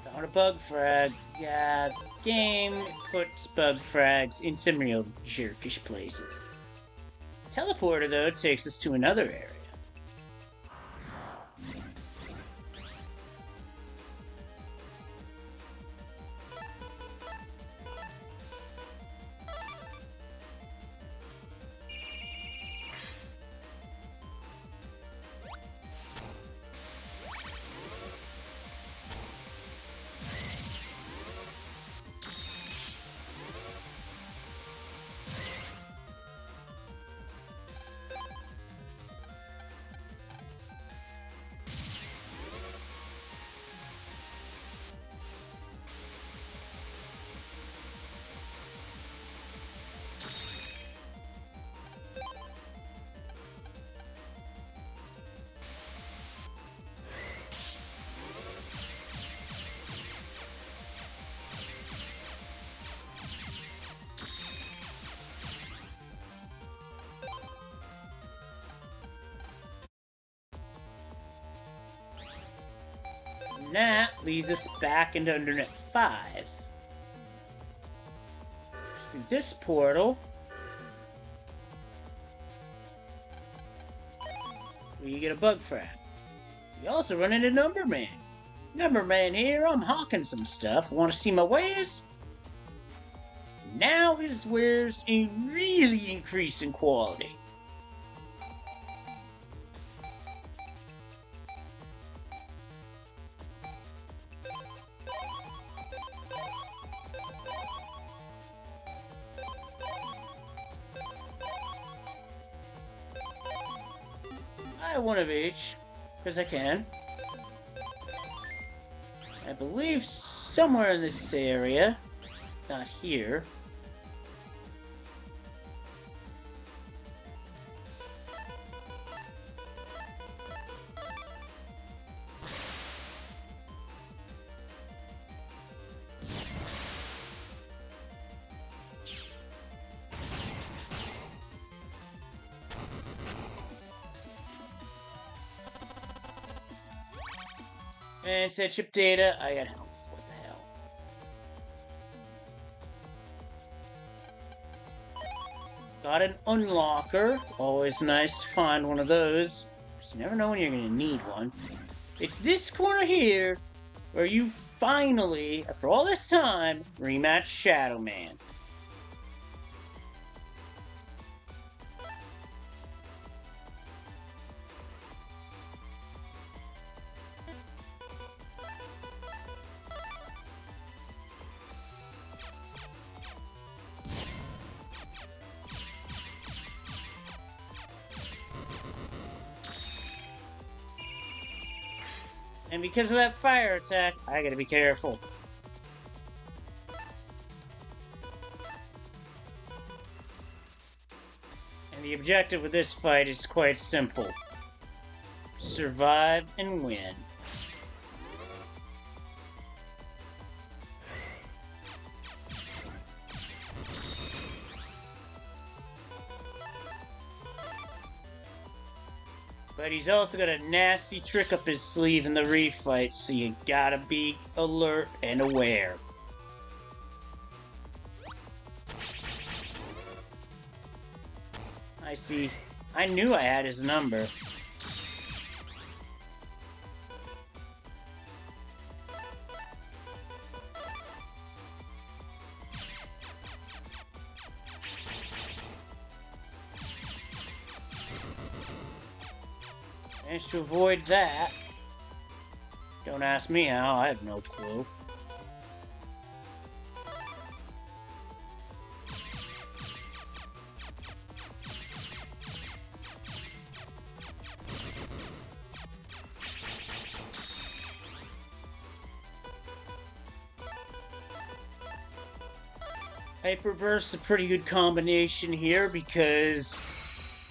Found a bug frag. Yeah, game puts bug frags in some real jerkish places. Teleporter, though, takes us to another area. And that leads us back into Undernet 5. Through this portal, we get a bug frag. We also run into Number Man. Number Man here, I'm hawking some stuff. Want to see my wares? Now his wares really increase in quality. One of each, because I can. I believe somewhere in this area, not here. And it said chip data. I got health. What the hell? Got an unlocker. Always nice to find one of those. You never know when you're gonna need one. It's this corner here where you finally, after all this time, rematch Shadow Man. And because of that fire attack, I gotta be careful. And the objective with this fight is quite simple. Survive and win. But he's also got a nasty trick up his sleeve in the refight, so you gotta be alert and aware. I see. I knew I had his number. Managed to avoid that. Don't ask me how, I have no clue. Hyper Burst's a pretty good combination here because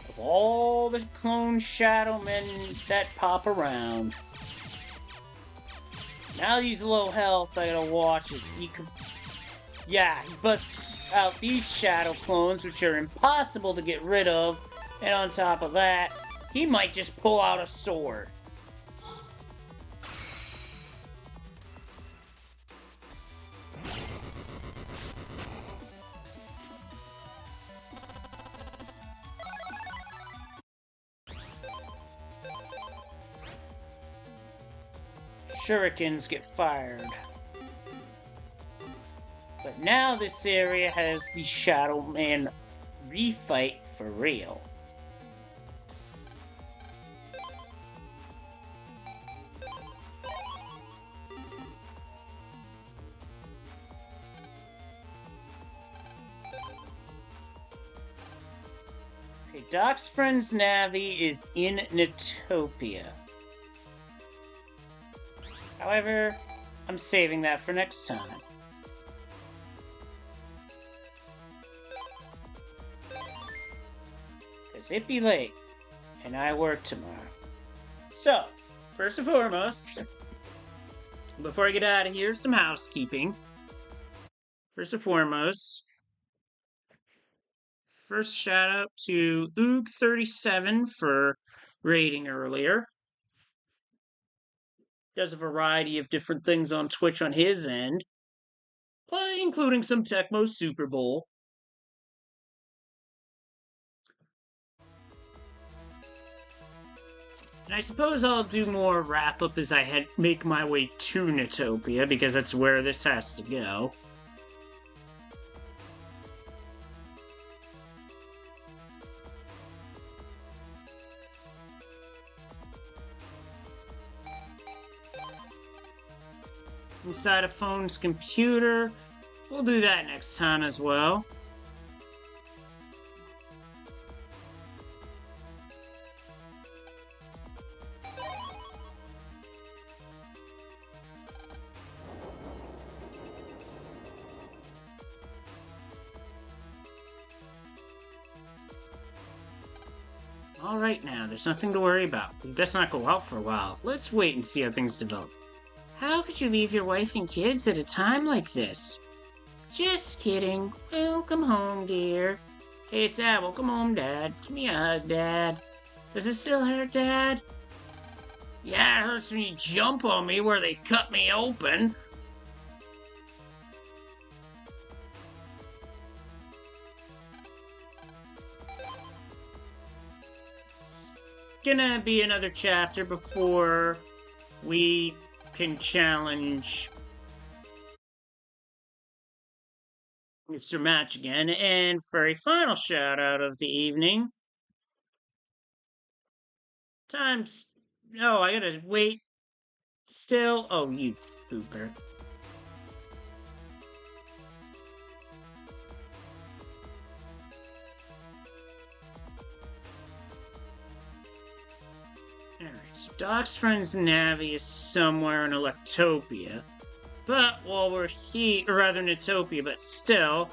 of all the clone Shadow Men that pop around. Now he's low health, I gotta watch it. He busts out these Shadow clones, which are impossible to get rid of, and on top of that, he might just pull out a sword. Shurikens get fired. But now this area has the Shadow Man refight for real. Okay, Doc's friend's Navi is in Netopia. However, I'm saving that for next time. Because it'd be late, and I work tomorrow. So, first and foremost, before I get out of here, some housekeeping. First and foremost, first shout out to Oog37 for raiding earlier. He does a variety of different things on Twitch on his end, including some Tecmo Super Bowl. And I suppose I'll do more wrap-up as I make my way to Netopia, because that's where this has to go. Inside a phone's computer. We'll do that next time as well. Alright now, there's nothing to worry about. We best not go out for a while. Let's wait and see how things develop. How could you leave your wife and kids at a time like this? Just kidding. Welcome home, dear. Hey, Sad, welcome home, Dad. Give me a hug, Dad. Does it still hurt, Dad? Yeah, it hurts when you jump on me where they cut me open. It's gonna be another chapter before we can challenge Mr. Match again. And for a final shout out of the evening, time's. Oh, I gotta wait still. Oh, you pooper. Alright, so Doc's friend's Navi is somewhere in Electopia. But while we're here, or rather Netopia, but still,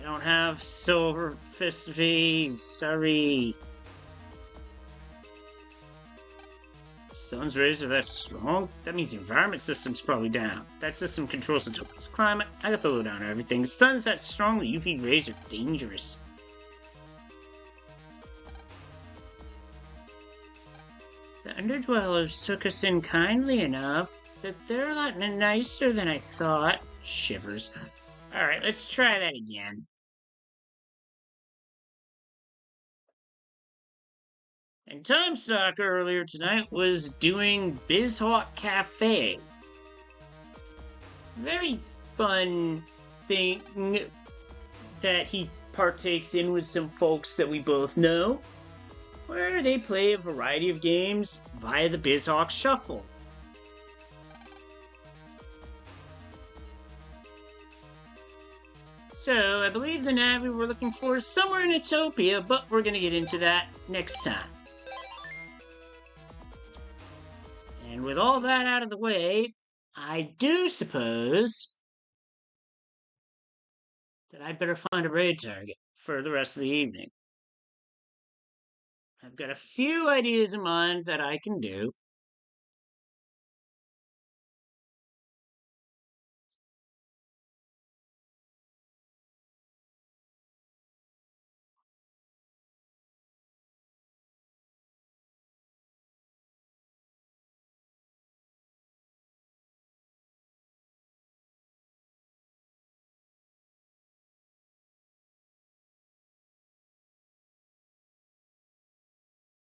I don't have Silver Fist V, sorry. Sun's rays are that strong? That means the environment system's probably down. That system controls Netopia's climate. I got the lowdown on everything. The sun's that strong, the UV rays are dangerous. The Underdwellers took us in kindly enough, but they're a lot nicer than I thought. Shivers. Alright, let's try that again. And Time Stock earlier tonight was doing BizHawk Cafe. Very fun thing that he partakes in with some folks that we both know, where they play a variety of games via the BizHawk Shuffle. So, I believe the Navi we're looking for is somewhere in Netopia, but we're gonna get into that next time. And with all that out of the way, I do suppose that I'd better find a raid target for the rest of the evening. I've got a few ideas in mind that I can do.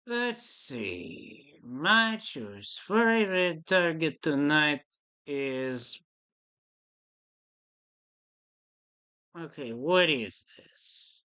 Let's see. My choice for a red target tonight is... Okay, what is this?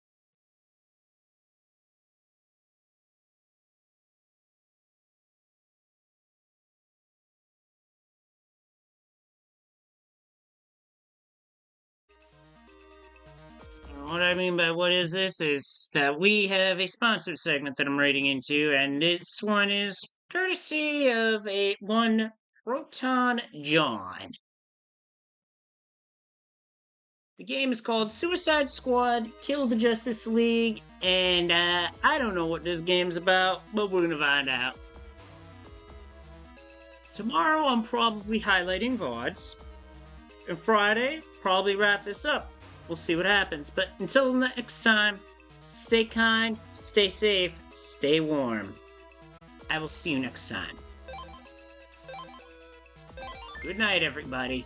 What I mean by what is this is that we have a sponsored segment that I'm rating into, and this one is courtesy of one Proton John. The game is called Suicide Squad Kill the Justice League, and I don't know what this game's about, but we're gonna find out. Tomorrow I'm probably highlighting VODs, and Friday, probably wrap this up. We'll see what happens, but until next time, stay kind, stay safe, stay warm. I will see you next time. Good night, everybody.